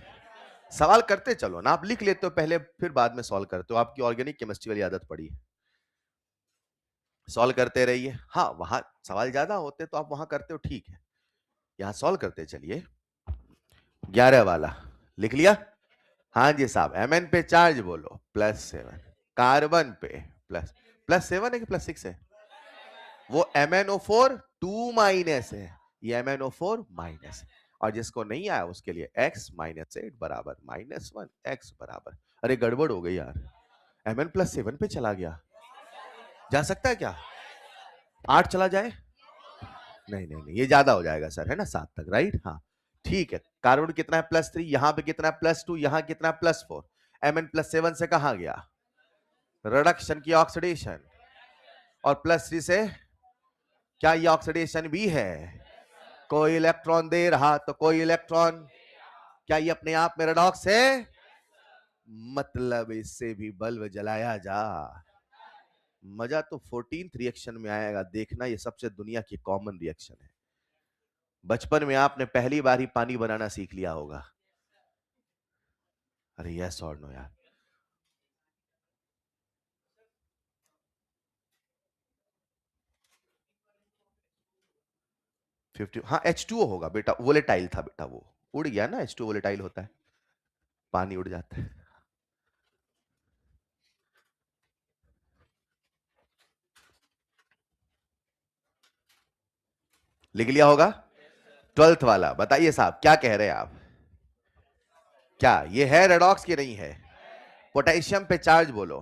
सवाल करते चलो ना, आप लिख लेते हो पहले फिर बाद में सॉल्व करते हो, आपकी ऑर्गेनिक केमिस्ट्री वाली आदत पड़ी है, सॉल्व करते रहिए। हाँ वहां सवाल ज्यादा होते तो आप वहां करते हो, ठीक है, यहां सॉल्व करते चलिए। 11 वाला लिख लिया? हाँ जी साहब, Mn पे चार्ज बोलो +7, कार्बन पे +7 है कि +6 है? वो MnO4 2 माइनस है, ये MnO4 माइनस है, और जिसको नहीं आया उसके लिए x - 8 बराबर -1, x बराबर, अरे गड़बड़ हो गई यार, Mn+7 पे चला गया, जा सकता है क्या? 8 चला जाए? नहीं नहीं नहीं, ये ज्यादा हो जाएगा सर, है ना 7 तक, राइट? हाँ ठीक है। कार्बन कितना है +3, यहां पे कितना है +2, यहां कितना है +4, Mn+7 से कहां गया, रिडक्शन की ऑक्सीडेशन, और +3 से क्या ये ऑक्सीडेशन भी है? कोई इलेक्ट्रॉन दे रहा तो कोई इलेक्ट्रॉन, क्या ये अपने आप में रेडॉक्स है? मतलब इससे भी बल्ब जलाया जा। मजा तो 14th रिएक्शन में आएगा, देखना ये सबसे दुनिया की कॉमन रिएक्शन है। बचपन में आपने पहली बार ही पानी बनाना सीख लिया होगा। अरे यस और नो यार। 50, हाँ H2O होगा बेटा, वोलेटाइल था बेटा, वो उड़ गया ना, H2O वोलेटाइल होता है, पानी उड़ जाता है। लिख लिया होगा 12th वाला। बताइए साहब क्या कह रहे हैं आप, क्या ये है रेडॉक्स की नहीं है? पोटेशियम पे चार्ज बोलो,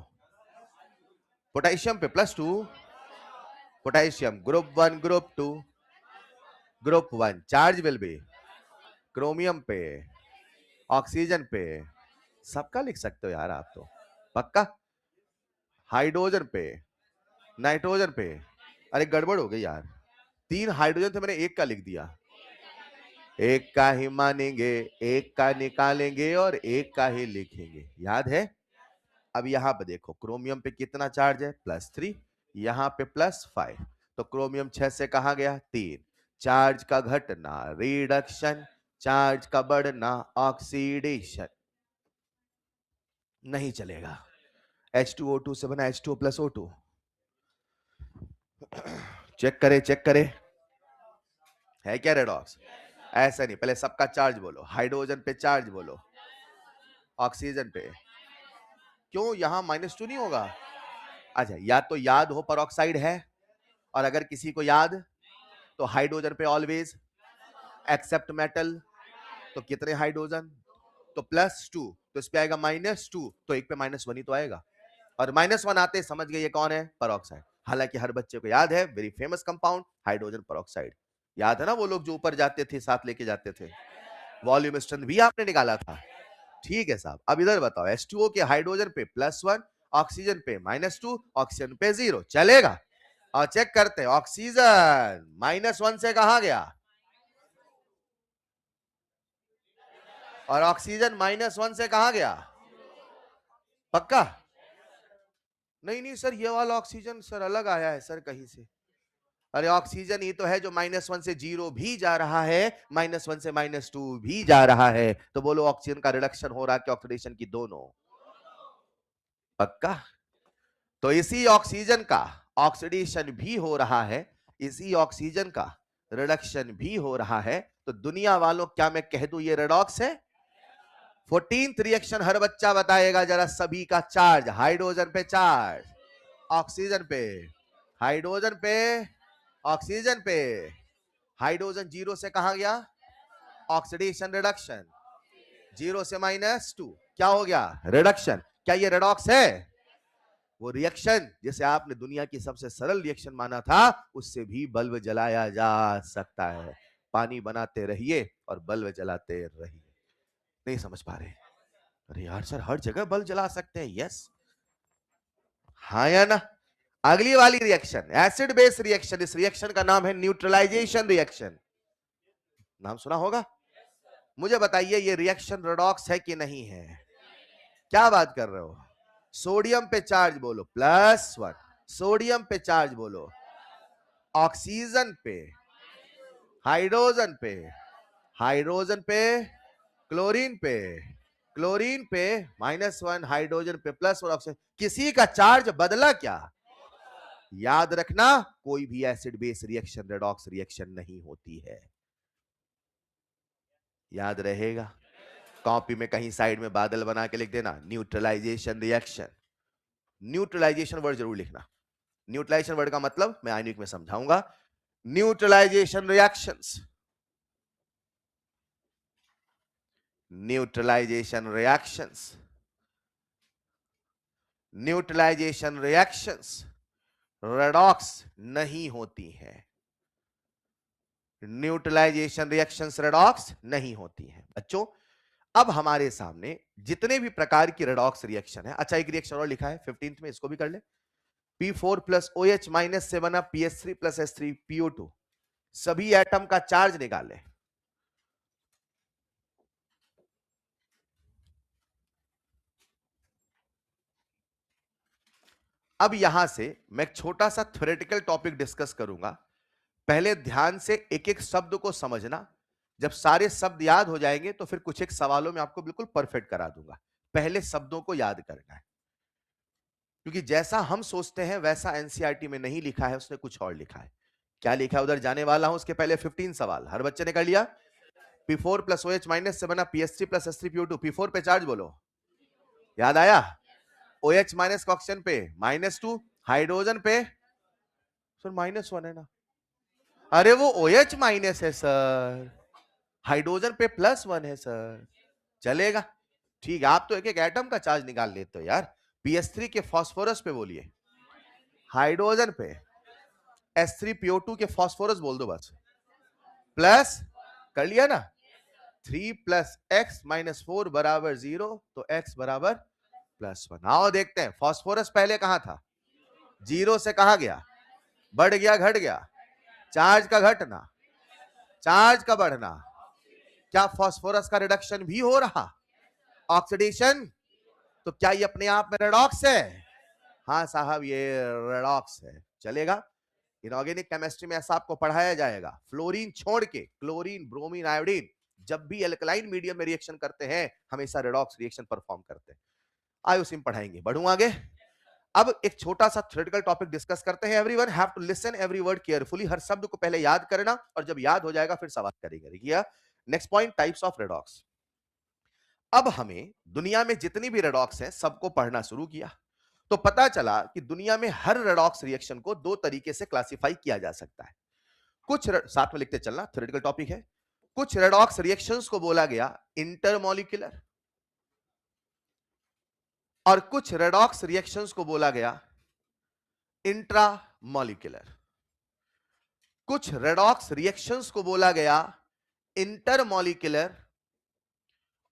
पोटेशियम पे +2, potassium group 1 group 2, group 1 charge will be chromium पे, ऑक्सीजन पे, सबका लिख सकते हो यार आप तो पक्का। हाइड्रोजन पे, नाइट्रोजन पे, अरे गड़बड़ हो गई यार, 3 हाइड्रोजन थे मैंने एक का लिख दिया। एक का ही मानेंगे, एक का निकालेंगे और एक का ही लिखेंगे, याद है? अब यहां पे देखो क्रोमियम पे कितना चार्ज है, +3, यहां पे +5, तो क्रोमियम 6 से कहां गया, 3। चार्ज का घटना रिडक्शन, चार्ज का बढ़ना ऑक्सीडेशन, नहीं चलेगा। H2O2 से बना H2O + O2, चेक करे चेक करे, है क्या रेडॉक्स? ऐसा नहीं, पहले सबका चार्ज बोलो, हाइड्रोजन पे चार्ज बोलो, ऑक्सीजन पे, क्यों यहां -2 नहीं होगा? अच्छा, या तो याद हो परऑक्साइड है, और अगर किसी को याद तो हाइड्रोजन पे ऑलवेज एक्सेप्ट मेटल, तो कितने हाइड्रोजन, तो +2, तो इस पे आएगा -2, तो एक पे -1 ही तो आएगा, और -1 आते समझ गए ये कौन है, परऑक्साइड। हालांकि हर बच्चे को याद है very famous compound hydrogen peroxide, याद है ना, वो लोग जो ऊपर जाते थे साथ लेके जाते थे, वॉल्यूम स्ट्रेंथ भी आपने निकाला था। ठीक है साहब, अब इधर बताओ, H2O के हाइड्रोजन पे +1, ऑक्सीजन पे -2, ऑक्सीजन पे 0, चलेगा? और चेक करते हैं, ऑक्सीजन -1 से कहां गया, और ऑक्सीजन -1 से कहां गया, पक्का? नहीं नहीं सर, ये वाला ऑक्सीजन सर अलग आया है सर कहीं से। अरे ऑक्सीजन ही तो है जो -1 से 0 भी जा रहा है, -1 से -2 भी जा रहा है, तो बोलो ऑक्सीजन का रिडक्शन हो रहा है कि ऑक्सीडेशन की, दोनों? पक्का? तो इसी ऑक्सीजन का ऑक्सीडेशन भी हो रहा है, इसी ऑक्सीजन का रिडक्शन भी हो रहा है, तो दुनिया वालों क्या मैं कह दूं ये रेडॉक्स है? 14th रिएक्शन हर बच्चा बताएगा जरा, सभी का चार्ज, हाइड्रोजन पे चार्ज, ऑक्सीजन पे, हाइड्रोजन पे, ऑक्सीजन पे, हाइड्रोजन 0 से कहां गया, ऑक्सीडेशन रिडक्शन, 0 से -2 क्या हो गया, रिडक्शन। क्या ये रेडॉक्स है? वो रिएक्शन जिसे आपने दुनिया की सबसे सरल रिएक्शन माना था, उससे भी बल्ब जलाया जा सकता है। पानी बनाते रहिए और बल्ब जलाते रहिए। नहीं समझ पा रहे? अरे यार सर हर जगह बल्ब जला सकते हैं, यस, हाँ या ना? अगली वाली रिएक्शन एसिड बेस रिएक्शन, इस रिएक्शन का नाम है न्यूट्रलाइजेशन रिएक्शन, नाम सुना होगा। मुझे बताइए ये रिएक्शन रेडॉक्स है कि नहीं है? क्या बात कर रहे हो? सोडियम पे चार्ज बोलो +1, सोडियम पे चार्ज बोलो, ऑक्सीजन पे, हाइड्रोजन पे, हाइड्रोजन पे, क्लोरीन पे, क्लोरीन पे -1, हाइड्रोजन पे +1, ऑक्सीजन, किसी का चार्ज बदला क्या? याद रखना, कोई भी acid base reaction redox reaction नहीं होती है, याद रहेगा। कॉपी में कहीं साइड में बादल बना के लिख देना न्यूट्रलाइजेशन रिएक्शन, न्यूट्रलाइजेशन वर्ड जरूर लिखना। न्यूट्रलाइजेशन वर्ड का मतलब मैं आइनिक में समझाऊंगा। Neutralization reactions, neutralization reactions, neutralization reactions redox नहीं होती हैं, न्यूट्रलाइजेशन रिएक्शंस रेडॉक्स नहीं होती हैं बच्चों। अब हमारे सामने जितने भी प्रकार की रेडॉक्स रिएक्शन है, अच्छा एक रिएक्शन और लिखा है 15th में, इसको भी कर ले। P4 + OH- से बना PH3 + H3PO2, सभी एटम का चार्ज निकाले। अब यहां से मैं एक छोटा सा थ्योरेटिकल टॉपिक डिस्कस करूंगा। पहले ध्यान से एक एक शब्द को समझना। जब सारे शब्द याद हो जाएंगे तो फिर कुछ एक सवालों में आपको बिल्कुल परफेक्ट करा दूंगा। पहले शब्दों को याद करना है, क्योंकि जैसा हम सोचते हैं वैसा एनसीईआरटी में नहीं लिखा है, उसने कुछ और लिखा है। क्या लिखा है उधर जाने वाला हूं। उसके पहले 15 सवाल हर बच्चे ने कर लिया। P4 प्लस OH माइनस से बना PS3 प्लस S3PO2। P4 पे चार्ज बोलो, याद आया। OH माइनस का ऑक्सीजन पे -2, हाइड्रोजन पे सर -1 है ना। अरे वो OH माइनस है सर, हाइड्रोजन पे +1 है सर, चलेगा। ठीक है, आप तो एक एक एटम का चार्ज निकाल लेते हो यार। PS3 के फास्फोरस पे बोलिए, हाइड्रोजन पे S3PO2 के फास्फोरस बोल दो बस, प्लस कर लिया ना। 3 प्लस x माइनस 4 बराबर 0, तो x बराबर +1। आओ देखते हैं फास्फोरस पहले कहां था, 0 से कहां गया, बढ़ गया घट गया। चार्ज का घटना, चार्ज का बढ़ना, क्या फास्फोरस का रिडक्शन भी हो रहा, ऑक्सीडेशन। तो क्या ये अपने आप में रेडॉक्स है? हाँ साहब ये रेडॉक्स है, चलेगा। इनऑर्गेनिक केमिस्ट्री में ऐसा आपको पढ़ाया जाएगा। फ्लोरीन छोड़ के क्लोरीन, ब्रोमीन, आयोडीन जब भी एल्कलाइन मीडियम में रिएक्शन करते हैं हमेशा रेडॉक्स रिएक्शन परफॉर्म करते हैं। आइए उसी में पढ़ाएंगे, बढ़ूं आगे। अब एक छोटा सा थ्योरेटिकल टॉपिक डिस्कस करते हैं। Everyone have to listen every word carefully. हर शब्द को पहले याद करना और जब याद हो जाएगा फिर सवाल करेंगे। देखिए next point, types of redox. अब हमें दुनिया में जितनी भी रेडॉक्स हैं सबको पढ़ना शुरू किया तो पता चला कि दुनिया में हर रेडॉक्स रिएक्शन को दो तरीके से क्लासिफाई किया जा सकता है। कुछ साथ में लिखते चलना, थ्योरेटिकल टॉपिक है। कुछ रेडॉक्स रिएक्शंस को बोला गया इंटरमॉलिक्यूलर और कुछ रेडॉक्स रिएक्शंस को बोला गया इंट्रामॉलिक्यूलर। कुछ रेडॉक्स रिएक्शंस को बोला गया इंटरमॉलिक्यूलर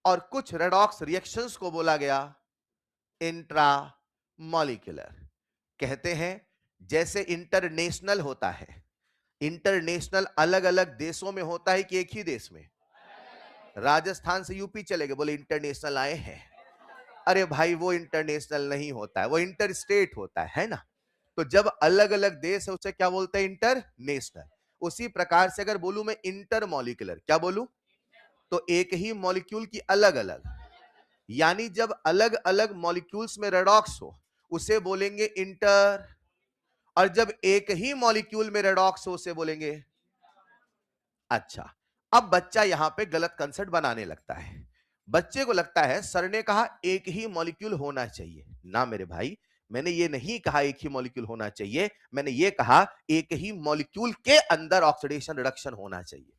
और कुछ रेडॉक्स रिएक्शंस को बोला गया इंट्रामॉलिक्यूलर। कहते हैं जैसे इंटरनेशनल होता है, इंटरनेशनल अलग अलग देशों में होता है कि एक ही देश में। राजस्थान से यूपी चले गए, बोले इंटरनेशनल आए हैं। अरे भाई वो इंटरनेशनल नहीं होता है, वो इंटर स्टेट होता है ना। तो जब अलग अलग देश है उसे क्या बोलते हैं, इंटरनेशनल। उसी प्रकार से अगर बोलूं मैं इंटरमॉलिक्यूलर, क्या बोलूं, तो एक ही मॉलिक्यूल की अलग अलग, यानी जब अलग अलग मॉलिक्यूल्स में रेडॉक्स हो उसे बोलेंगे इंटर, और जब एक ही मॉलिक्यूल में रेडॉक्स हो उसे बोलेंगे। अच्छा, अब बच्चा यहां पे गलत कंसेप्ट बनाने लगता है। बच्चे को लगता है सर ने कहा एक ही मॉलिक्यूल होना चाहिए। ना मेरे भाई, मैंने ये नहीं कहा एक ही मॉलिक्यूल होना चाहिए, मैंने ये कहा एक ही मॉलिक्यूल के अंदर ऑक्सीडेशन रिडक्शन होना चाहिए।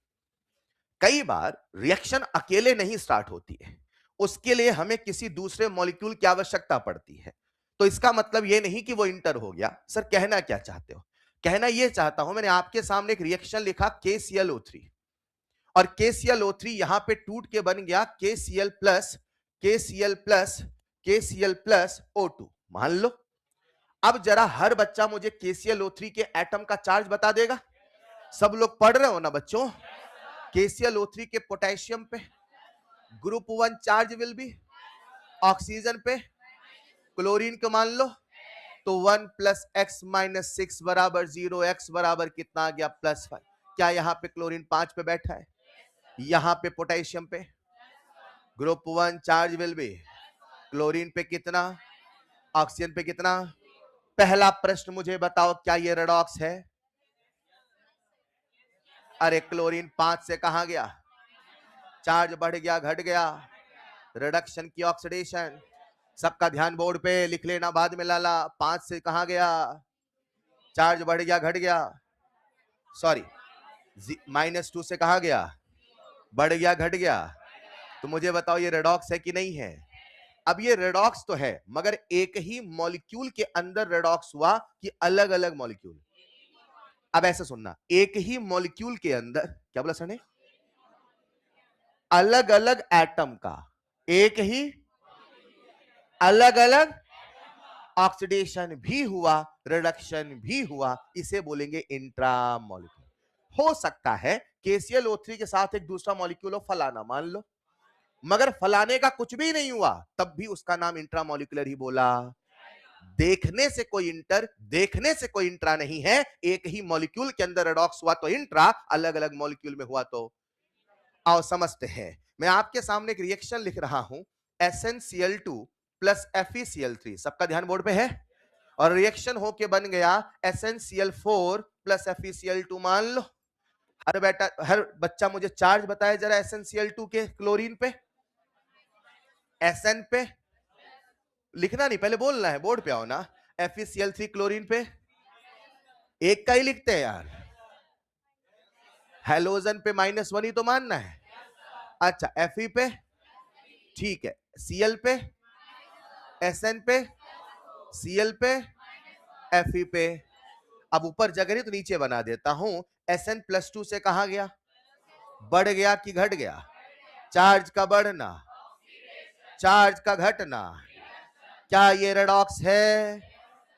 कई बार रिएक्शन अकेले नहीं स्टार्ट होती है, उसके लिए हमें किसी दूसरे मॉलिक्यूल की आवश्यकता पड़ती है। तो इसका मतलब यह नहीं कि वो इंटर हो गया। सर कहना क्या चाहते हो? कहना यह चाहता हूं, मैंने आपके सामने एक रिएक्शन लिखा KClO3 और KClO3 यहां पे टूट के बन गया KCl plus KCl plus KCl plus O2, मान लो। अब जरा हर बच्चा मुझे KClO3 के एटम का चार्ज बता देगा। सब लोग पढ़ रहे हो ना बच्चों? KClO3 के पोटेशियम पे group 1 charge will be, oxygen पे क्लोरीन को मान लो, तो 1 प्लस एक्स माइनस 6 बराबर 0। एक्स बराबर कितना आ गया, +5। क्या यहां पे क्लोरीन 5 पे बैठा है? यहां पे पोटेशियम पे group 1 charge will be, chlorine पे कितना, ऑक्सीजन पे कितना। पहला प्रश्न मुझे बताओ, क्या ये रेडॉक्स है? अरे क्लोरीन 5 से कहां गया, चार्ज बढ़ गया घट गया, रिडक्शन की ऑक्सीडेशन। सबका ध्यान बोर्ड पे, लिख लेना बाद में लाला। 5 से कहां गया, चार्ज बढ़ गया घट गया, सॉरी -2 से कहां गया, बढ़ गया घट गया। तो मुझे बताओ ये रेडॉक्स है कि नहीं है? अब ये रेडॉक्स तो है, मगर एक ही मॉलिक्यूल के अंदर रेडॉक्स हुआ कि अलग अलग मॉलिक्यूल? अब ऐसे सुनना, एक ही मॉलिक्यूल के अंदर, क्या बोला सर ने, अलग अलग एटम का एक ही अलग अलग ऑक्सीडेशन भी हुआ, रिडक्शन भी हुआ, इसे बोलेंगे इंट्रामॉलिक्यूलर। हो सकता है KClO3 के साथ एक दूसरा मॉलिक्यूल हो, फलाना मान लो, मगर फलाने का कुछ भी नहीं हुआ तब भी उसका नाम इंट्रामॉलिक्यूलर ही बोला देखने से कोई इंटर, देखने से कोई इंट्रा नहीं है। एक ही मॉलिक्यूल के अंदर रेडॉक्स हुआ तो इंट्रा, अलग अलग मॉलिक्यूल में हुआ तो। आओ समझते हैं। मैं आपके सामने एक रिएक्शन लिख रहा हूं, SnCl2 प्लस FeCl3। सबका ध्यान बोर्ड पे है। और रिएक्शन होके बन गया SnCl4 प्लस FeCl2। मान लो हर बच्चा मुझे चार्ज बताए जरा SnCl2 के क्लोरीन पे, Sn पे। लिखना नहीं, पहले बोलना है, बोर्ड पे आओ ना। FeCl3 क्लोरीन पे एक का ही लिखते हैं यार। हेलोजन पे -1 ही तो मानना है। अच्छा, Fe पे ठीक है, Cl पे, Sn पे, Cl पे, Fe पे। अब ऊपर जगह नहीं तो नीचे बना देता हूं। Sn+2 से कहा गया, बढ़ गया कि घट गया? चार्ज का बढ़ना, चार्ज का घटना। क्या ये रेडॉक्स है?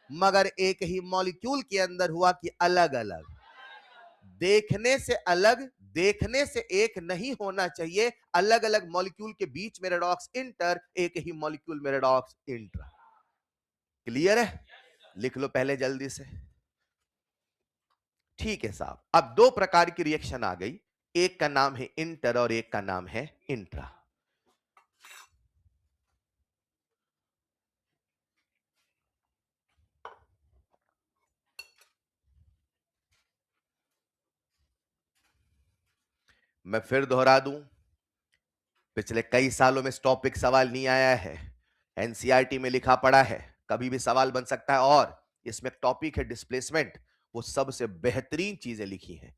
मगर एक ही मॉलिक्यूल के अंदर हुआ कि अलग अलग? देखने से अलग, देखने से एक नहीं होना चाहिए। अलग अलग मॉलिक्यूल के बीच में रेडॉक्स इंटर, एक ही मॉलिक्यूल में रेडॉक्स इंट्रा। क्लियर है? लिख लो पहले जल्दी से। ठीक है साहब, अब दो प्रकार की रिएक्शन आ गई। एक का नाम है इंटर और एक का नाम है इंट्रा। मैं फिर दोहरा दूं, पिछले कई सालों में इस टॉपिक सवाल नहीं आया है, एनसीईआरटी में लिखा पड़ा है, कभी भी सवाल बन सकता है। और इसमें टॉपिक है डिस्प्लेसमेंट, वो सबसे बेहतरीन चीजें लिखी हैं,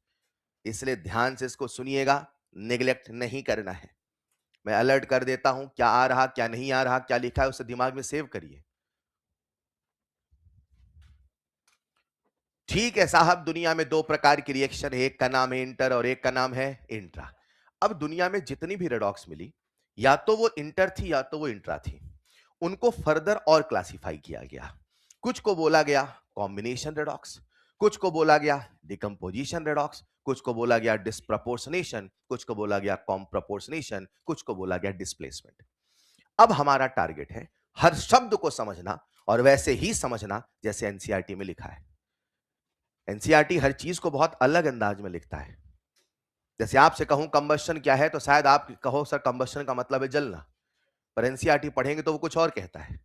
इसलिए ध्यान से इसको सुनिएगा, निगलेक्ट नहीं करना है। मैं अलर्ट कर देता हूं, क्या आ रहा क्या नहीं आ रहा, क्या लिखा है उसे दिमाग में सेव करिए। ठीक है साहब, दुनिया में दो प्रकार की रिएक्शन है, एक का नाम है इंटर और एक का नाम है इंट्रा। अब दुनिया में जितनी भी रेडॉक्स मिली, या तो वो इंटर थी या तो वो इंट्रा थी। उनको फर्दर और क्लासिफाई किया गया। कुछ को बोला गया कॉम्बिनेशन रेडॉक्स, कुछ को बोला गया डिकम्पोजिशन रेडॉक्स, कुछ को बोला गया डिस्प्रपोर्शनेशन, कुछ को बोला गया कॉम्प्रपोर्शनेशन, कुछ को बोला गया डिस्प्लेसमेंट। अब हमारा टारगेट है हर शब्द को समझना, और वैसे ही समझना जैसे एनसीईआरटी में लिखा है। एनसीईआरटी हर चीज को बहुत अलग अंदाज में लिखता है। जैसे आपसे कहूं कंबस्शन क्या है, तो शायद आप कहो सर कंबस्शन का मतलब है जलना, पर एनसीईआरटी पढ़ेंगे तो वो कुछ और कहता है।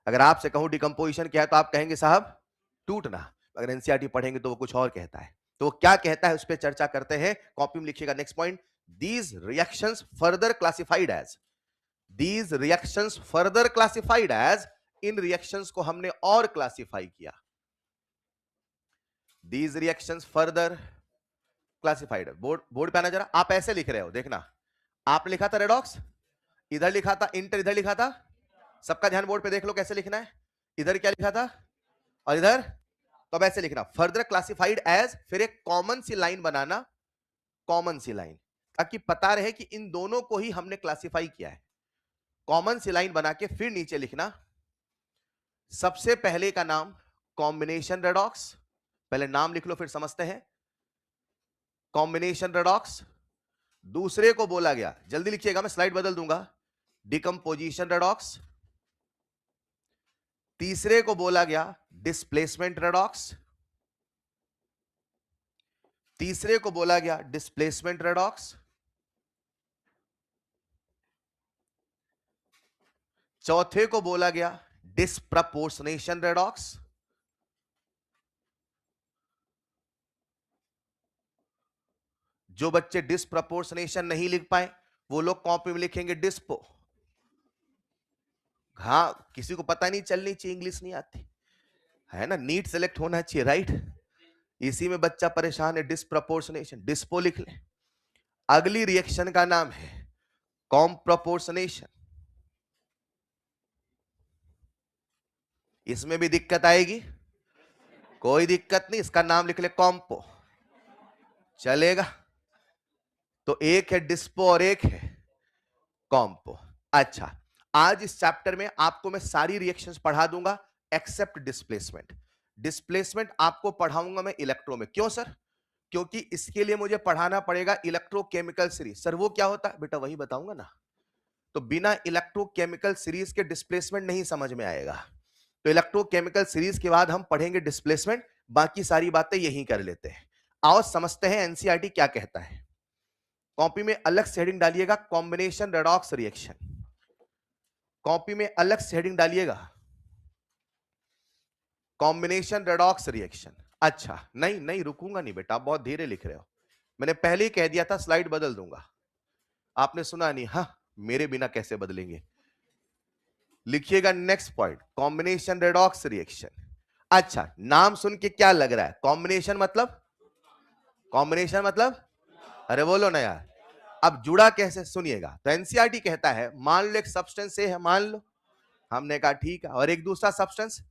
अगर आपसे कहूं डिकम्पोजिशन क्या है, तो आप कहेंगे साहब टूटना, अगर एनसीईआरटी पढ़ेंगे तो वो कुछ और कहता है। तो वो क्या कहता है उस पर चर्चा करते हैं। कॉपी में लिखिएगा next point, these reactions further classified as, these reactions further classified as, इन रिएक्शंस को हमने और क्लासिफाई किया। These reactions further classified, board पे आना जरा, आप ऐसे लिख रहे हो देखना, आपने लिखा था रेडॉक्स, इधर लिखा था इंटर, इधर लिखा था, सबका ध्यान बोर्ड पे देख लो कैसे लिखना है। इधर क्या लिखा था और इधर, तो अब ऐसे लिखना फर्दर क्लासिफाइड एज, फिर एक कॉमन सी लाइन बनाना, कॉमन सी लाइन, ताकि पता रहे कि इन दोनों को ही हमने क्लासिफाई किया है। कॉमन सी लाइन बना के फिर नीचे लिखना, सबसे पहले का नाम कॉम्बिनेशन रेडॉक्स, पहले नाम लिख लो फिर समझते हैं, कॉम्बिनेशन रेडॉक्स। दूसरे को बोला गया, जल्दी लिखिएगा मैं स्लाइड बदल दूंगा, डिकम्पोजिशन रेडॉक्स। तीसरे को बोला गया डिस्प्लेसमेंट रेडॉक्स, तीसरे को बोला गया डिस्प्लेसमेंट रेडॉक्स। चौथे को बोला गया डिस्प्रपोर्शनेशन रेडॉक्स। जो बच्चे डिस्प्रपोर्शनेशन नहीं लिख पाए वो लोग कॉपी में लिखेंगे डिस्पो। हाँ, किसी को पता नहीं चलनी चाहिए, इंग्लिश नहीं आती है ना, नीट सेलेक्ट होना चाहिए, राइट। इसी में बच्चा परेशान है, डिस्प्रपोर्शनेशन, डिस्पो लिख ले। अगली रिएक्शन का नाम है कॉम्प्रपोर्शनेशन, इसमें भी दिक्कत आएगी, कोई दिक्कत नहीं, इसका नाम लिख ले कॉम्पो, चलेगा। तो एक है डिस्पो और एक है कॉम्पो। अच्छा, आज इस चैप्टर में आपको मैं सारी रिएक्शंस पढ़ा दूंगा एक्सेप्ट डिस्प्लेसमेंट। डिस्प्लेसमेंट आपको पढ़ाऊंगा मैं इलेक्ट्रो में। क्यों सर? क्योंकि इसके लिए मुझे पढ़ाना पड़ेगा इलेक्ट्रोकेमिकल सीरीज। सर वो क्या होता है बेटा? वही बताऊंगा ना। तो बिना इलेक्ट्रोकेमिकल सीरीज के डिस्प्लेसमेंट नहीं समझ में आएगा। तो इलेक्ट्रोकेमिकल सीरीज के बाद हम पढ़ेंगे डिस्प्लेसमेंट, बाकी सारी बातें यहीं कर लेते हैं। आओ समझते हैं एनसीईआरटी क्या कहता है। कॉपी में अलग से हेडिंग डालिएगा, कॉम्बिनेशन रेडॉक्स रिएक्शन। कॉपी में अलग से हेडिंग डालिएगा, कॉम्बिनेशन रेडॉक्स रिएक्शन। अच्छा, नहीं नहीं रुकूंगा नहीं बेटा, आप बहुत धीरे लिख रहे हो। मैंने पहले ही कह दिया था स्लाइड बदल दूंगा, आपने सुना नहीं। हाँ, मेरे बिना कैसे बदलेंगे। लिखिएगा next point, combination redox reaction. अच्छा, नाम सुन के क्या लग रहा है? कॉम्बिनेशन मतलब, कॉम्बिनेशन मतलब, अरे बोलो ना यार। अब जुड़ा कैसे, सुनिएगा। तो एनसीईआरटी कहता है, मान लो एक सब्सटेंस ए है, मान लो, हमने कहा ठीक है, और एक दूसरा सब्सटेंस,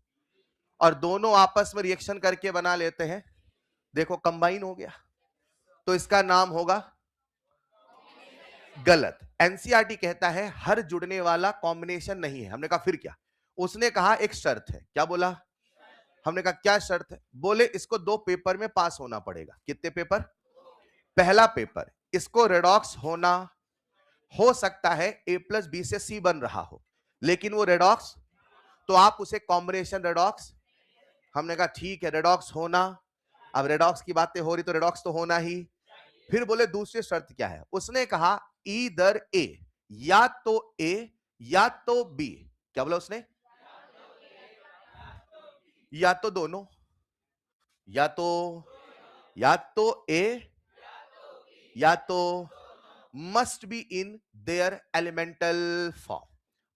और दोनों आपस में रिएक्शन करके बना लेते हैं, देखो कंबाइन हो गया, तो इसका नाम होगा, गलत। एनसीईआरटी कहता है हर जुड़ने वाला कॉम्बिनेशन नहीं है। हमने कहा फिर क्या? उसने कहा एक शर्त है। क्या बोला? हमने कहा क्या शर्त है? बोले इसको 2 पेपर में पास होना पड़ेगा। कितने पेपर? पहला पेपर, इसको रेडॉक्स होना, हो सकता है ए प्लस बी से सी बन रहा हो, लेकिन वो रेडॉक्स, तो आप उसे कॉम्बिनेशन रेडॉक्स। हमने कहा ठीक है, रेडॉक्स होना। अब रेडॉक्स की बातें हो रही तो रेडॉक्स तो होना ही। फिर बोले दूसरी शर्त क्या है? उसने कहा ईदर ए, या तो ए या तो बी। क्या बोला उसने? या तो दोनों, या तो ए या तो must be in their elemental form.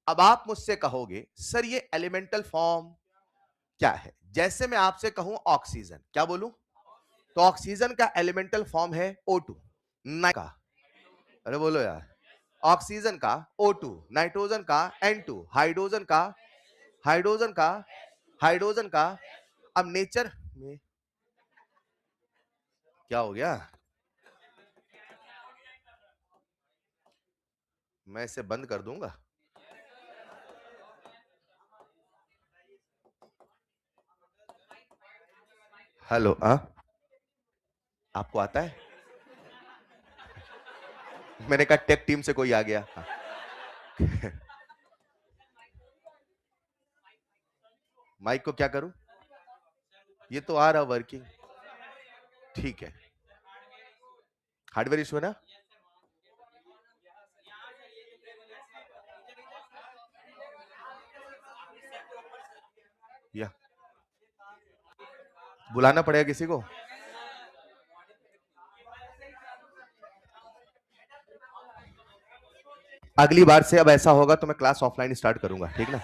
अब आप मुझसे कहोगे सर ये एलिमेंटल फॉर्म क्या है? जैसे मैं आपसे कहूं ऑक्सीजन, क्या बोलूं? तो ऑक्सीजन का एलिमेंटल फॉर्म है O2, का, अरे बोलो यार, ऑक्सीजन का O2, नाइट्रोजन का N2, हाइड्रोजन का। अब नेचर में क्या हो गया? मैं इसे बंद कर दूंगा। हेलो, आपको आता है? मैंने कहा टेक टीम से कोई आ गया। माइक को क्या करूं? ये तो आ रहा वर्किंग, ठीक है। हार्डवेयर इशू है ना? या बुलाना पड़ेगा किसी को? अगली बार से अब ऐसा होगा तो मैं क्लास ऑफलाइन स्टार्ट करूंगा, ठीक ना?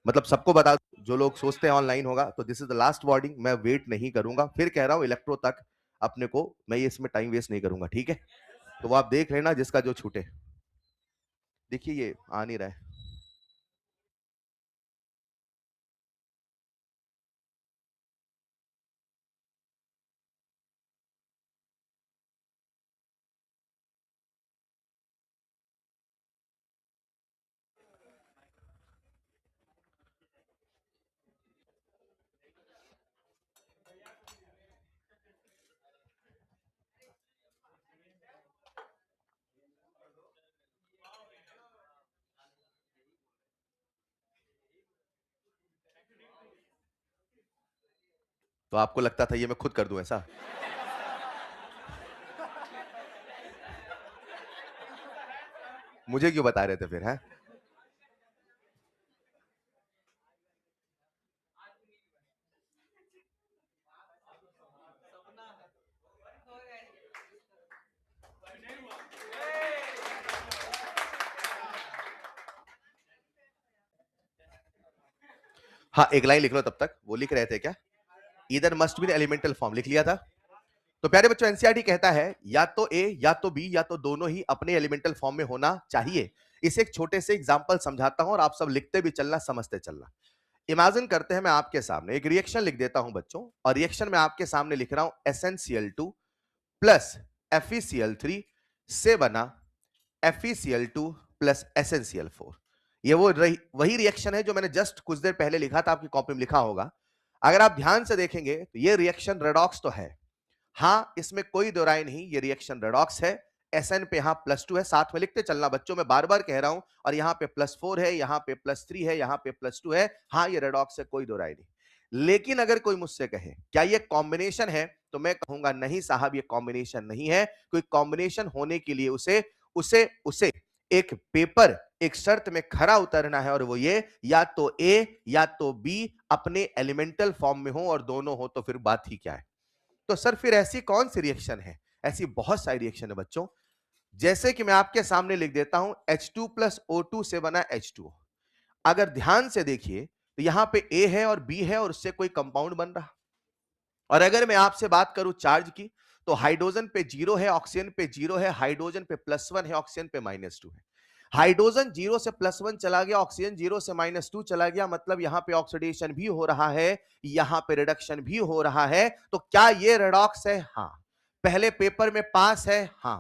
मतलब सबको बता, जो लोग सोचते हैं ऑनलाइन होगा, तो this is the last warning. मैं वेट नहीं करूंगा, फिर कह रहा हूं इलेक्ट्रो तक अपने को, मैं ये इसमें टाइम वेस्ट नहीं करूंगा, ठीक है? तो वो आप देख लेना जिसका जो छूटे। देखिए ये आ नहीं रहा है। तो आपको लगता था ये मैं खुद कर दूं ऐसा? मुझे क्यों बता रहे थे फिर, है? हाँ, एक लाइन लिख लो तब तक। वो लिख रहे थे क्या? इधर मस्ट बी एलिमेंटल फॉर्म लिख लिया था। तो प्यारे बच्चों, एनसीईआरटी कहता है या तो ए या तो बी या तो दोनों ही अपने एलिमेंटल फॉर्म में होना चाहिए। इसे एक छोटे से एग्जांपल समझाता हूं और आप सब लिखते भी चलना, समझते चलना। इमेजिन करते हैं मैं आपके सामने एक रिएक्शन लिख देता हूं बच्चों, और रिएक्शन में आपके सामने लिख रहा हूं SnCl2 प्लस FeCl3 से बना FeCl2 प्लस SnCl4। ये वही रिएक्शन है जो मैंने जस्ट कुछ देर पहले लिखा था, आपकी कॉपी में लिखा होगा। अगर आप ध्यान से देखेंगे तो ये रिएक्शन रेडॉक्स तो है, हां, इसमें कोई दो राय नहीं, ये रिएक्शन रेडॉक्स है। Sn पे यहां +2 है, साथ में लिखते चलना बच्चों, मैं बार बार कह रहा हूं, और यहां पे +4 है, यहां पे +3 है, यहां पे +2 है। हाँ, ये रेडॉक्स है, कोई दो राय नहीं। लेकिन अगर कोई मुझसे कहे क्या ये कॉम्बिनेशन है, तो मैं कहूंगा नहीं साहब, ये कॉम्बिनेशन नहीं है। कोई कॉम्बिनेशन होने के लिए उसे उसे उसे एक पेपर, एक शर्त में खरा उतरना है, और वो ये, या तो ए या तो बी अपने एलिमेंटल फॉर्म में हो, और दोनों हो तो फिर बात ही क्या है। तो सर फिर ऐसी कौन सी रिएक्शन है? ऐसी बहुत सारी रिएक्शन है बच्चों, जैसे कि मैं आपके सामने लिख देता हूं, H2 प्लस O2 से बना H2O। अगर ध्यान से देखिए तो यहां पे A है और B है, और उससे कोई कंपाउंड बन रहा। और अगर मैं आपसे बात करूं चार्ज की, तो हाइड्रोजन पे 0 है, ऑक्सीजन पे 0 है, हाइड्रोजन पे +1 है, ऑक्सीजन पे -2 है। हाइड्रोजन 0 से +1 चला गया, ऑक्सीजन 0 से -2 चला गया, मतलब यहां पे ऑक्सीडेशन भी हो रहा है, यहां पे रिडक्शन भी हो रहा है। तो क्या ये रेडॉक्स है? हां। पहले पेपर में पास है? हां।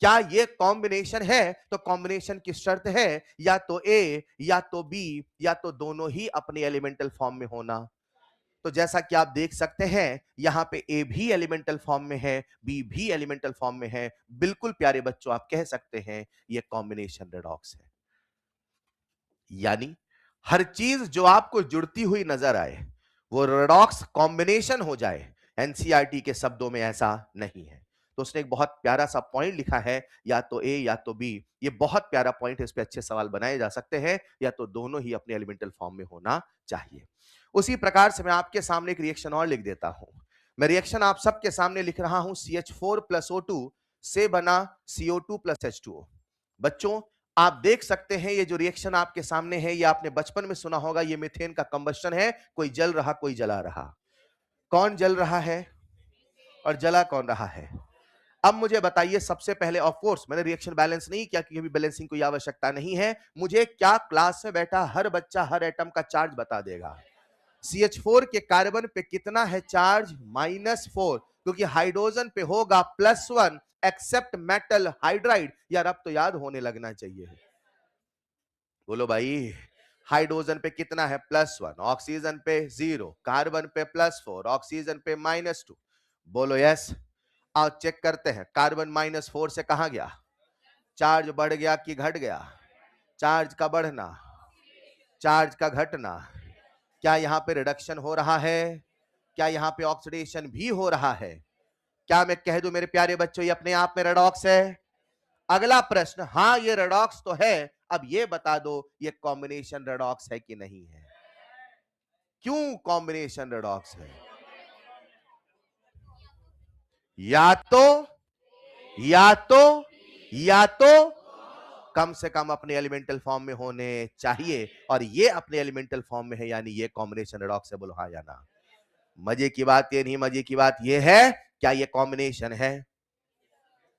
क्या ये कॉम्बिनेशन है? तो कॉम्बिनेशन की शर्त है या तो ए या तो बी या तो दोनों ही अपने एलिमेंटल फॉर्म में होना। तो जैसा कि आप देख सकते हैं, यहां पे ए भी एलिमेंटल फॉर्म में है, बी भी एलिमेंटल फॉर्म में है। बिल्कुल प्यारे बच्चों, आप कह सकते हैं ये कॉम्बिनेशन रेडॉक्स है। यानी हर चीज जो आपको जुड़ती हुई नजर आए वो रेडॉक्स कॉम्बिनेशन हो जाए, एनसीईआरटी के शब्दों में ऐसा नहीं है। तो उसने एक बहुत प्यारा सा पॉइंट लिखा है, या तो ए या तो बी। ये बहुत प्यारा पॉइंट है, इस पे अच्छे सवाल बनाए जा सकते हैं, या तो दोनों ही अपने एलिमेंटल फॉर्म में होना चाहिए। उसी प्रकार से मैं आपके सामने एक रिएक्शन और लिख देता हूं। मैं रिएक्शन आप सबके सामने लिख रहा हूं, CH4 प्लस O2 से बना CO2 प्लस H2O। बच्चों, आप देख सकते हैं ये जो रिएक्शन आपके सामने है, ये आपने बचपन में सुना होगा, ये मीथेन का कंबस्शन है। कोई जल रहा, कोई जला रहा। कौन जल रहा है और जला कौन रहा है? अब मुझे बताइए सबसे पहले, ऑफ कोर्स मैंने रिएक्शन बैलेंस नहीं किया क्योंकि अभी बैलेंसिंग की आवश्यकता नहीं है। मुझे क्या क्लास में बैठा हर बच्चा हर एटम का चार्ज बता देगा? CH4 के कार्बन पे कितना है चार्ज? -4, क्योंकि हाइड्रोजन पे होगा +1 एक्सेप्ट मेटल हाइड्राइड। यार अब तो याद होने लगना चाहिए। बोलो भाई, हाइड्रोजन पे कितना है? +1, ऑक्सीजन पे 0, कार्बन पे +4, ऑक्सीजन पे -2। बोलो यस। आओ चेक करते हैं, कार्बन -4 से कहां गया? चार्ज बढ़ गया कि घट गया? चार्ज का बढ़ना, चार्ज का घटना। क्या यहां पे रिडक्शन हो रहा है? क्या यहां पे ऑक्सीडेशन भी हो रहा है? क्या मैं कह दूं मेरे प्यारे बच्चों ये अपने आप में रेडॉक्स है? अगला प्रश्न, हां ये रेडॉक्स तो है, अब ये बता दो ये कॉम्बिनेशन रेडॉक्स है कि नहीं है? क्यों कॉम्बिनेशन रेडॉक्स है? या तो या तो या तो कम से कम अपने एलिमेंटल फॉर्म में होने चाहिए, और ये अपने एलिमेंटल फॉर्म में है, यानी ये कॉम्बिनेशन रेडॉक्स है। बोलो हाँ या ना? मजे की बात ये नहीं, मजे की बात ये है, क्या ये कॉम्बिनेशन है?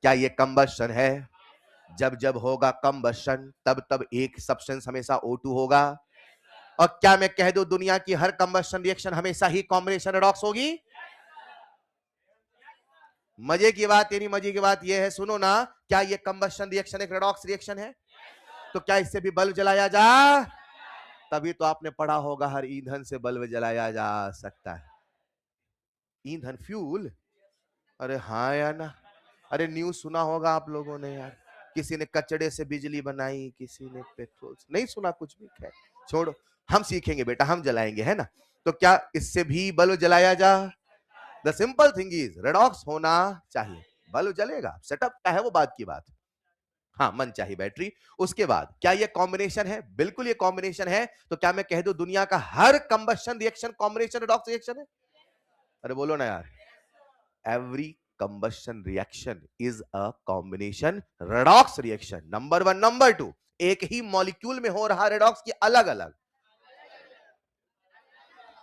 क्या ये कंबस्शन है? जब जब होगा कंबस्शन, तब तब एक सब्सटेंस हमेशा O2 होगा। और क्या मैं कह दूं दुनिया की हर कंबस्शन रिएक्शन हमेशा ही कॉम्बिनेशन रेडॉक्स होगी? मजे की बात ये नहीं, मजे की बात ये है, सुनो ना, क्या ये कंबस्शन रिएक्शन एक रेडॉक्स रिएक्शन है? तो क्या इससे भी बल्ब जलाया जा? तभी तो आपने पढ़ा होगा हर ईंधन से बल्ब जलाया जा सकता है। ईंधन, फ्यूल। अरे हाँ या ना? अरे न्यूज सुना होगा आप लोगों ने यार, किसी ने कचड़े से बिजली बनाई, किसी ने पेट्रोल से। नहीं सुना कुछ भी? खैर छोड़ो, हम सीखेंगे बेटा, हम जलाएंगे, है ना? तो क्या इससे भी बल्ब जलाया जा? The simple thing is redox होना चाहिए, बल्ब जलेगा। सेटअप क्या है वो बात की बात। हाँ, मन चाहिए बैटरी। उसके बाद क्या ये कॉम्बिनेशन है? बिल्कुल ये कॉम्बिनेशन है। तो क्या मैं कह दूं दुनिया का हर combustion reaction combination redox reaction है? अरे बोलो ना यार। Every combustion reaction is a combination redox reaction. Number one. Number two, एक ही मॉलिक्यूल में हो रहा रेडॉक्स की अलग अलग,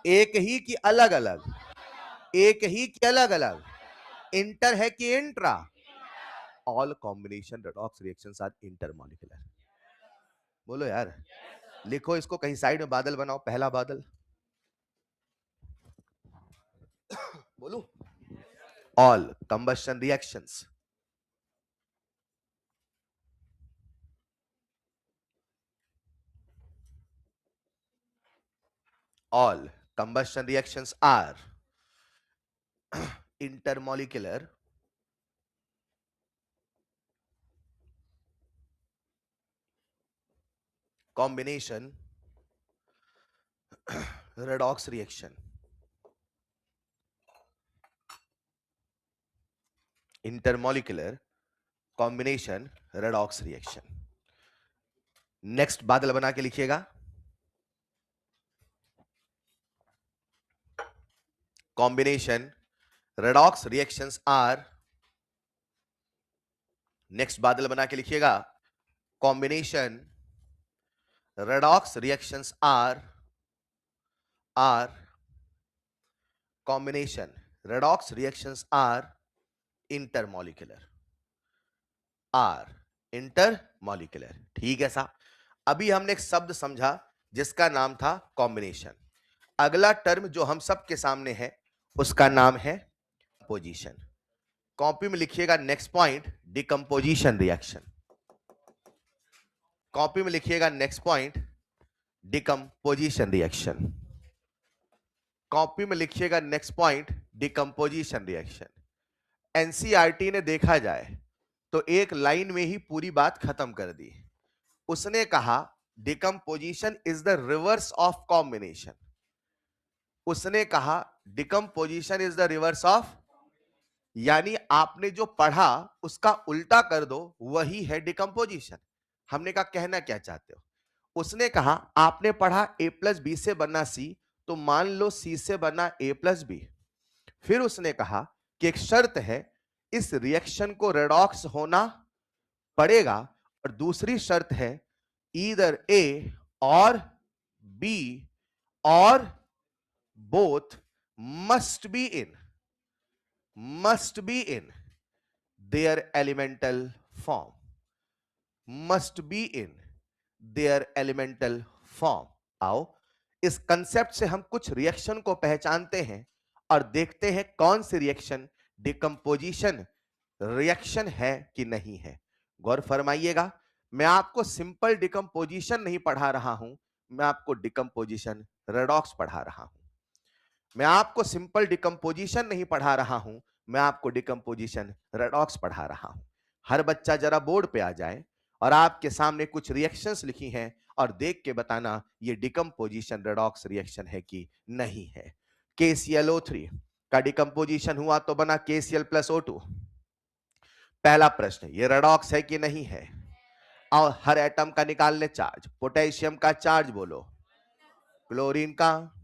एक ही की अलग अलग, एक ही की अलग अलग, इंटर है कि intra? All combination redox reactions are intermolecular. बोलो यार। लिखो इसको कहीं साइड में, बादल बनाओ, पहला बादल। बोलो, all combustion reactions all combustion reactions are intermolecular combination redox reaction, intermolecular combination redox reaction. Next बादल बना के लिखिएगा, combination redox reactions are, next बादल बना के लिखिएगा, combination redox reactions are combination redox reactions are intermolecular, intermolecular. ठीक है साहब, अभी हमने एक शब्द समझा जिसका नाम था कॉम्बिनेशन. अगला टर्म जो हम सबके सामने है उसका नाम है पोजीशन. कॉपी में लिखिएगा next point, decomposition reaction. Copy में लिखिएगा next point, decomposition reaction. Copy में लिखिएगा next point, decomposition reaction. NCERT ने देखा जाए तो एक लाइन में ही पूरी बात खत्म कर दी. उसने कहा decomposition is the reverse of combination. उसने कहा decomposition is the reverse of, यानी आपने जो पढ़ा उसका उल्टा कर दो, वही है डिकम्पोजिशन. हमने कहा कहना क्या चाहते हो? उसने कहा आपने पढ़ा a प्लस बी से बना c, तो मान लो c से बना a प्लस बी. फिर उसने कहा कि एक शर्त है, इस रिएक्शन को रेडॉक्स होना पड़ेगा, और दूसरी शर्त है ईदर a और b और both must be in their elemental form. Must be in their elemental form. आओ इस कंसेप्ट से हम कुछ रिएक्शन को पहचानते हैं और देखते हैं कौन सी रिएक्शन डिकम्पोजिशन रिएक्शन है कि नहीं है. गौर फरमाइएगा, मैं आपको सिंपल डिकम्पोजिशन नहीं पढ़ा रहा हूं, मैं आपको डिकम्पोजिशन रेडॉक्स पढ़ा रहा हूं. मैं आपको सिंपल डिकम्पोजिशन नहीं पढ़ा रहा हूं, मैं आपको डिकम्पोजिशन रेडॉक्स पढ़ा रहा हूं. हर बच्चा जरा बोर्ड पे आ जाए और आपके सामने कुछ रिएक्शंस लिखी हैं और देख के बताना ये डिकम्पोजिशन रेडॉक्स रिएक्शन है कि नहीं है. KClO3 का डिकम्पोजिशन हुआ तो बना KCl प्लस O2. पहला प्रश्न, ये रेडॉक्स है कि नहीं है? और हर एटम का निकाल ले चार्ज. पोटेशियम का चार्ज बोलो, क्लोरीन का,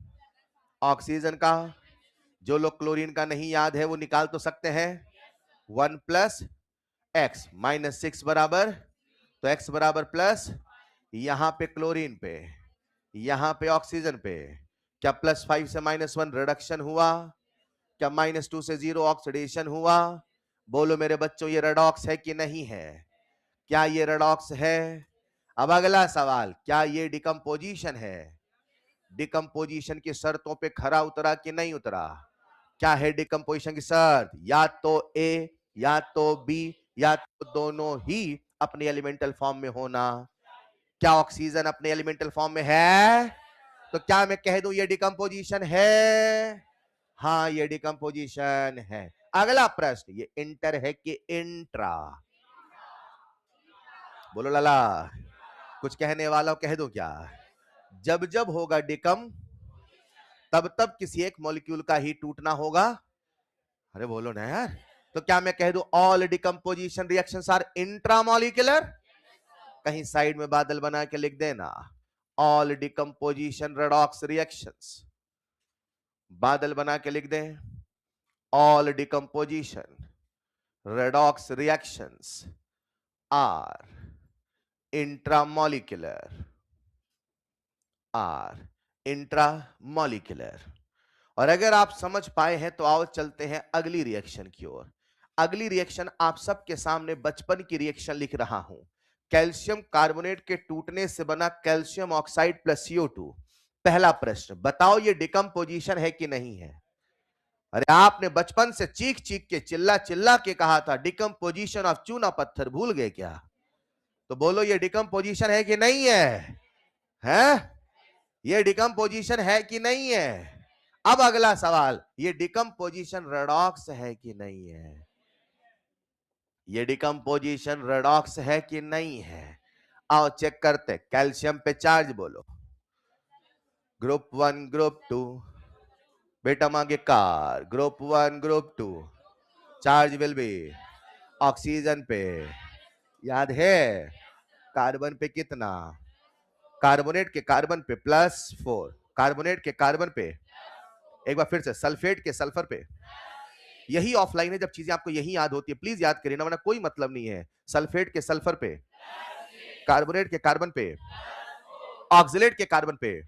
ऑक्सीजन का. जो लोग क्लोरीन का नहीं याद है वो निकाल तो सकते हैं. 1 प्लस एक्स माइनस 6 बराबर, तो एक्स बराबर प्लस, यहां पे क्लोरीन पे, यहां पे ऑक्सीजन पे. क्या प्लस 5 से -1 रिडक्शन हुआ? क्या -2 से 0 ऑक्सीडेशन हुआ? बोलो मेरे बच्चों, ये रेडॉक्स है कि नहीं है? क्या ये रेडॉक्स है? अब अगला सवाल, क्या ये डिकम्पोजिशन है? डिकम्पोजिशन की शर्तों पे खरा उतरा कि नहीं उतरा? क्या है डिकम्पोजिशन की शर्त? या तो ए, या तो बी, या तो दोनों ही अपने एलिमेंटल फॉर्म में होना. क्या ऑक्सीजन अपने एलिमेंटल फॉर्म में है? तो क्या मैं कह दूं ये डिकम्पोजिशन है? हाँ, ये डिकम्पोजिशन है. अगला प्रश्न, ये इंटर है कि इंट्रा? बोलो लाला, कुछ कहने वाला कह दो क्या? जब जब होगा डिकम, तब तब किसी एक मॉलिक्यूल का ही टूटना होगा. अरे बोलो ना यार. तो क्या मैं कह दूं all decomposition reactions are intramolecular? कहीं साइड में बादल बना के लिख देना, ऑल डिकम्पोजिशन रेडॉक्स रिएक्शंस. बादल बना के लिख दें, all decomposition redox reactions are intramolecular, intramolecular. और अगर आप समझ पाए हैं तो आओ चलते हैं अगली रिएक्शन की ओर. अगली रिएक्शन आप सबके सामने बचपन की रिएक्शन लिख रहा हूं. कैल्शियम कार्बोनेट के टूटने से बना कैल्शियम ऑक्साइड प्लस CO2. पहला प्रश्न, बताओ ये डिकम्पोजिशन है कि नहीं है? अरे आपने बचपन से चीख चीख के, चिल्ला चिल्ला के कहा था डिकम्पोजिशन ऑफ चूना पत्थर, भूल गए क्या? तो बोलो ये डिकम्पोजिशन है कि नहीं है? हैं? ये डिकम्पोजिशन है कि नहीं है? अब अगला सवाल, ये डिकम्पोजिशन रेडॉक्स है कि नहीं है? ये डिकम्पोजिशन रेडॉक्स है कि नहीं है? आओ चेक करते, कैल्शियम पे चार्ज बोलो, ग्रुप 1 ग्रुप 2, बेटा मांगे car, group 1 group 2, charge will be oxygen पे, याद है कार्बन पे कितना, कार्बोनेट के कार्बन पे +4, कार्बोनेट के कार्बन पे, एक बार फिर से सल्फेट के सल्फर पे, यही ऑफलाइन है जब चीजें आपको यही याद होती है, प्लीज याद करिए ना, वरना कोई मतलब नहीं है। सल्फेट के सल्फर पे, कार्बोनेट के कार्बन पे, ऑक्सिलेट के कार्बन पे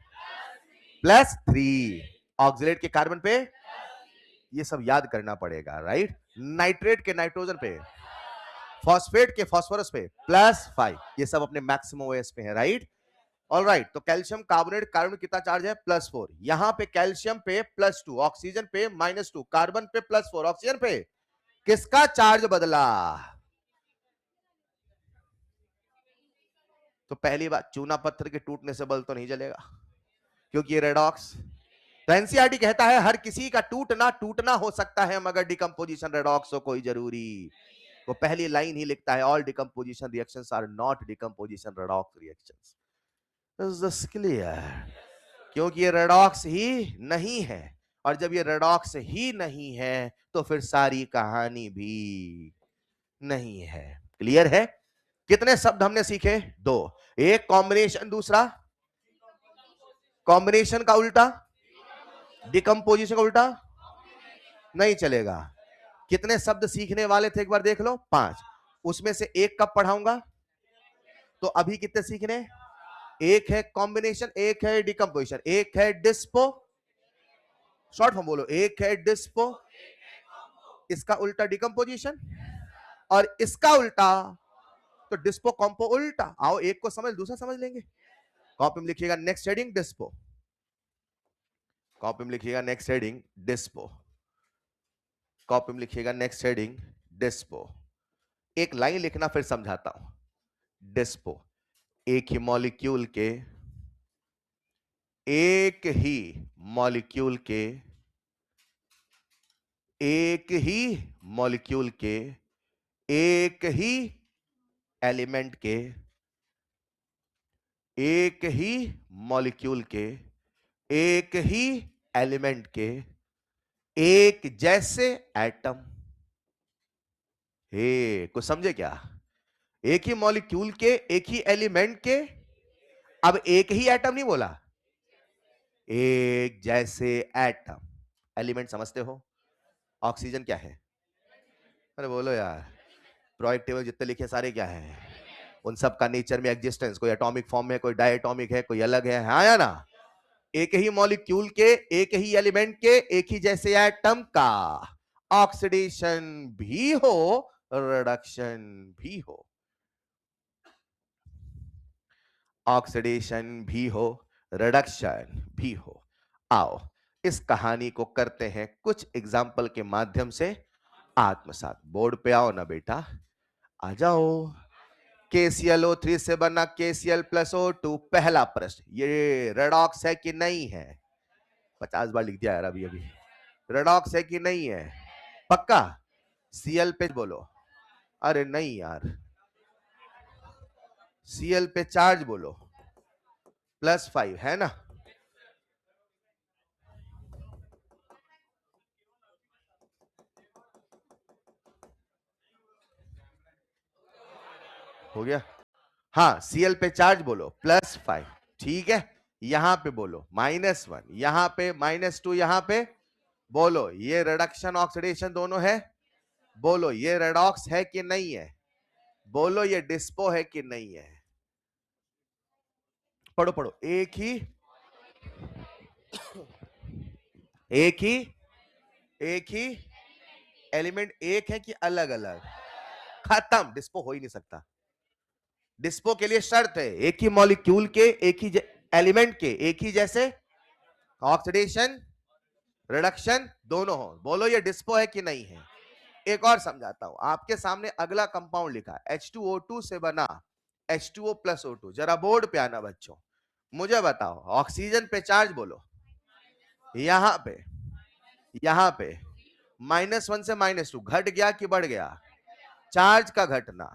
+3, ऑक्सिलेट के कार्बन पे, ये सब याद करना पड़ेगा, राइट। नाइट्रेट के नाइट्रोजन पे, फॉस्फेट के फॉस्फोरस पे +5, ये सब अपने मैक्सिमम ओएस पे है, राइट। ऑल राइट, तो कैल्शियम कार्बोनेट कार्बन में कितना चार्ज है, +4, यहां पे कैल्शियम पे +2, ऑक्सीजन पे -2, कार्बन पे +4, ऑक्सीजन पे किसका चार्ज बदला। तो पहली बात, चूना पत्थर के टूटने से बल तो नहीं जलेगा, क्योंकि ये रेडॉक्स। तो एनसीईआरटी कहता है हर किसी का टूटना हो सकता है, मगर डिकम्पोजिशन रेडॉक्स हो कोई जरूरी। वो पहली लाइन ही लिखता है, all decomposition reactions are not decomposition redox reactions. Is this clear? क्योंकि ये रेडॉक्स ही नहीं है, और जब ये रेडॉक्स ही नहीं है तो फिर सारी कहानी भी नहीं है। क्लियर है? कितने शब्द हमने सीखे? 2। एक कॉम्बिनेशन, दूसरा कॉम्बिनेशन का उल्टा, डिकम्पोजिशन का उल्टा नहीं चलेगा। कितने शब्द सीखने वाले थे एक बार देख लो, 5। उसमें से एक कब पढ़ाऊंगा, तो अभी कितने सीखने, एक है कॉम्बिनेशन, एक है डिकम्पोजिशन, एक है डिस्पो, शॉर्ट फॉर्म बोलो, एक है डिस्पो, इसका उल्टा डिकम्पोजिशन, और इसका उल्टा तो डिस्पो कॉम्पो उल्टा। आओ एक को समझ दूसरा समझ लेंगे। कॉपी में लिखिएगा नेक्स्ट हेडिंग डिस्पो, कॉपी में लिखिएगा नेक्स्ट हेडिंग डिस्पो, कॉपी में लिखिएगा नेक्स्ट हेडिंग डिस्पो। एक लाइन लिखना फिर समझाता हूं। डिस्पो, एक ही मॉलिक्यूल के, एक ही मॉलिक्यूल के, एक ही मॉलिक्यूल के, एक ही एलिमेंट के, एक ही मॉलिक्यूल के, एक ही एलिमेंट के, एक जैसे एटम। हे, कुछ समझे क्या? एक ही मॉलिक्यूल के, एक ही एलिमेंट के, अब एक ही एटम नहीं बोला, एक जैसे एटम। एलिमेंट समझते हो? ऑक्सीजन क्या है? अरे बोलो यार, प्रोइक टेबल जितने लिखे सारे क्या है? उन सब का नेचर में एग्जिस्टेंस, कोई एटॉमिक फॉर्म में, कोई डायटॉमिक है, कोई अलग है, हाँ या ना? एक ही मॉलिक्यूल के, एक ही एलिमेंट के, एक ही जैसे एटम का ऑक्सीडेशन भी हो, रिडक्शन भी हो, ऑक्सीडेशन भी हो, रिडक्शन भी हो। आओ इस कहानी को करते हैं कुछ एग्जाम्पल के माध्यम से आत्मसात। बोर्ड पे आओ ना बेटा, आ जाओ। KClO3 से बना KCl + O2, पहला प्रश्न, ये रेडॉक्स है कि नहीं है? 50 बार लिख दिया यार अभी अभी। रेडॉक्स है कि नहीं है? पक्का? Cl पे बोलो। अरे नहीं यार, Cl पे चार्ज बोलो, +5 है ना? हो गया? हाँ, Cl पे चार्ज बोलो +5, ठीक है। यहां पे बोलो -1, यहां पे -2, यहां पे बोलो ये रिडक्शन ऑक्सीडेशन दोनों है, बोलो ये रेडॉक्स है कि नहीं है, बोलो ये डिस्पो है कि नहीं है। पढ़ो पढ़ो, एक ही एलिमेंट, एक है कि अलग अलग? खत्म, डिस्पो हो ही नहीं सकता। डिस्पो के लिए शर्त है एक ही मॉलिक्यूल के, एक ही एलिमेंट के, एक ही जैसे ऑक्सीडेशन रिडक्शन दोनों हो, बोलो ये डिस्पो है कि नहीं है। एक और समझाता हूं, आपके सामने अगला कंपाउंड लिखा H2O2 से बना H2O + O2। जरा बोर्ड पे आना बच्चों, मुझे बताओ ऑक्सीजन पे चार्ज बोलो, यहां पे -1 से -2 घट गया कि बढ़ गया? चार्ज का घटना,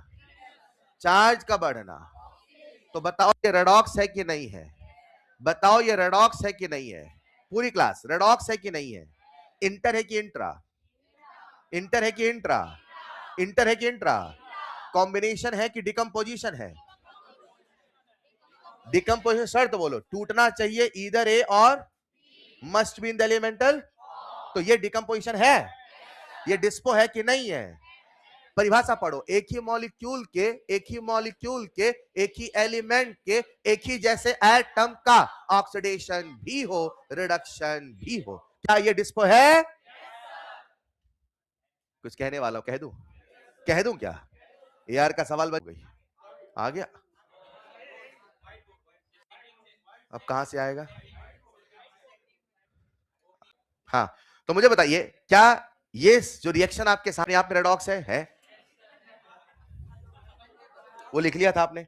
चार्ज का बढ़ना, तो बताओ ये रेडॉक्स है कि नहीं है? बताओ ये रेडॉक्स है कि नहीं है? पूरी क्लास, रेडॉक्स है कि नहीं है? इंटर है कि इंट्रा? इंटर है कि इंट्रा? इंटर है कि इंट्रा? कॉम्बिनेशन है कि डिकम्पोजिशन है? डिकम्पोजिशन शर्त बोलो, टूटना चाहिए ईदर ए और must be in the elemental. तो ये डिकम्पोजिशन है, ये डिस्पो है कि नहीं है? परिभाषा पढ़ो, एक ही मॉलिक्यूल के, एक ही मॉलिक्यूल के, एक ही एलिमेंट के, एक ही जैसे एटम का ऑक्सीडेशन भी हो, रिडक्शन भी हो, क्या ये डिस्पो है? कुछ कहने वाला हो, कह दूं क्या? यार का सवाल बच गई, आ गया, अब कहां से आएगा? हाँ, तो मुझे बताइए, क्या ये जो रिएक्शन आपके सामने आप पैराडॉक्स है? वो लिख लिया था आपने?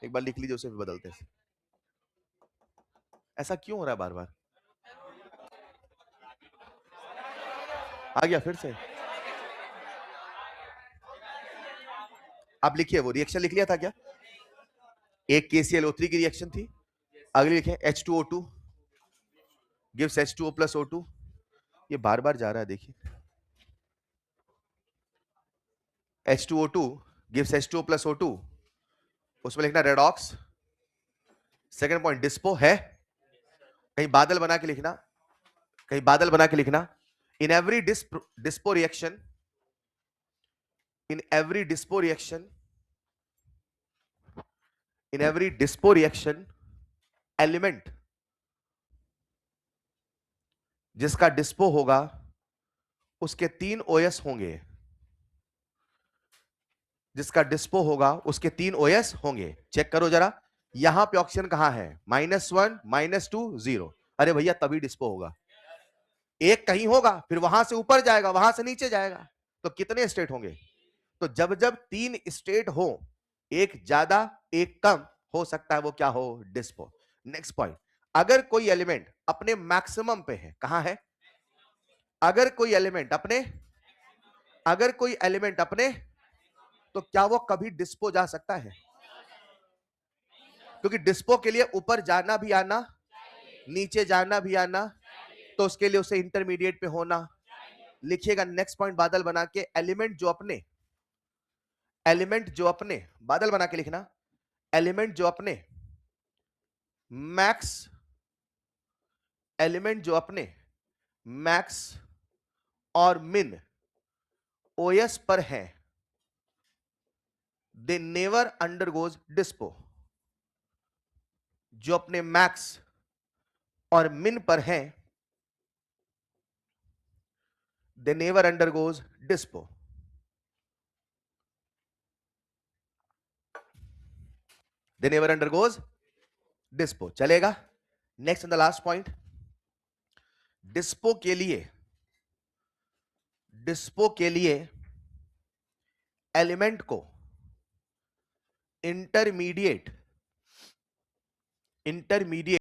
एक बार लिख लीजिए, उसे भी बदलते हैं। ऐसा क्यों हो रहा है बार बार? आ गया फिर से? आप लिखिए, वो रिएक्शन लिख लिया था क्या? एक KClO3 की रिएक्शन थी, अगली लिखें H2O2 gives H2O plus O2। ये बार बार जा रहा है, देखिए, H2O2 gives H2O plus O2, उसमें लिखना रेडॉक्स। सेकंड पॉइंट डिस्पो है, कहीं बादल बना के लिखना, कहीं बादल बना के लिखना। In every dispo reaction, in every dispo reaction, in every dispo reaction, element जिसका डिस्पो होगा उसके 3 OS होंगे, जिसका डिस्पो होगा उसके 3 OS होंगे। चेक करो जरा, यहां पे ऑक्सीजन कहां है? -1 -2 0। अरे भैया, तभी डिस्पो होगा, एक कहीं होगा, फिर वहां से ऊपर जाएगा, वहां से नीचे जाएगा, तो कितने स्टेट होंगे? तो जब जब 3 स्टेट हो, एक ज्यादा एक कम, हो सकता है वो क्या हो? डिस्पो। नेक्स्ट पॉइंट, अगर कोई एलिमेंट अपने मैक्सिमम पे है, कहां है? अगर कोई एलिमेंट अपने, अगर कोई एलिमेंट अपने, तो क्या वो कभी डिस्पो जा सकता है? क्योंकि डिस्पो के लिए ऊपर जाना भी आना, नीचे जाना भी आना, तो उसके लिए उसे इंटरमीडिएट पे होना। लिखिएगा नेक्स्ट पॉइंट बादल बना के, एलिमेंट जो अपने, एलिमेंट जो अपने, बादल बना के लिखना, एलिमेंट जो अपने मैक्स, एलिमेंट जो अपने मैक्स और मिन OS पर है, दे नेवर अंडरगोज डिस्पो। जो अपने मैक्स और मिन पर है, they never undergoes dispo. They never undergoes dispo, चलेगा? Next and the last point, dispo के लिए, डिस्पो के लिए एलिमेंट को इंटरमीडिएट, इंटरमीडिएट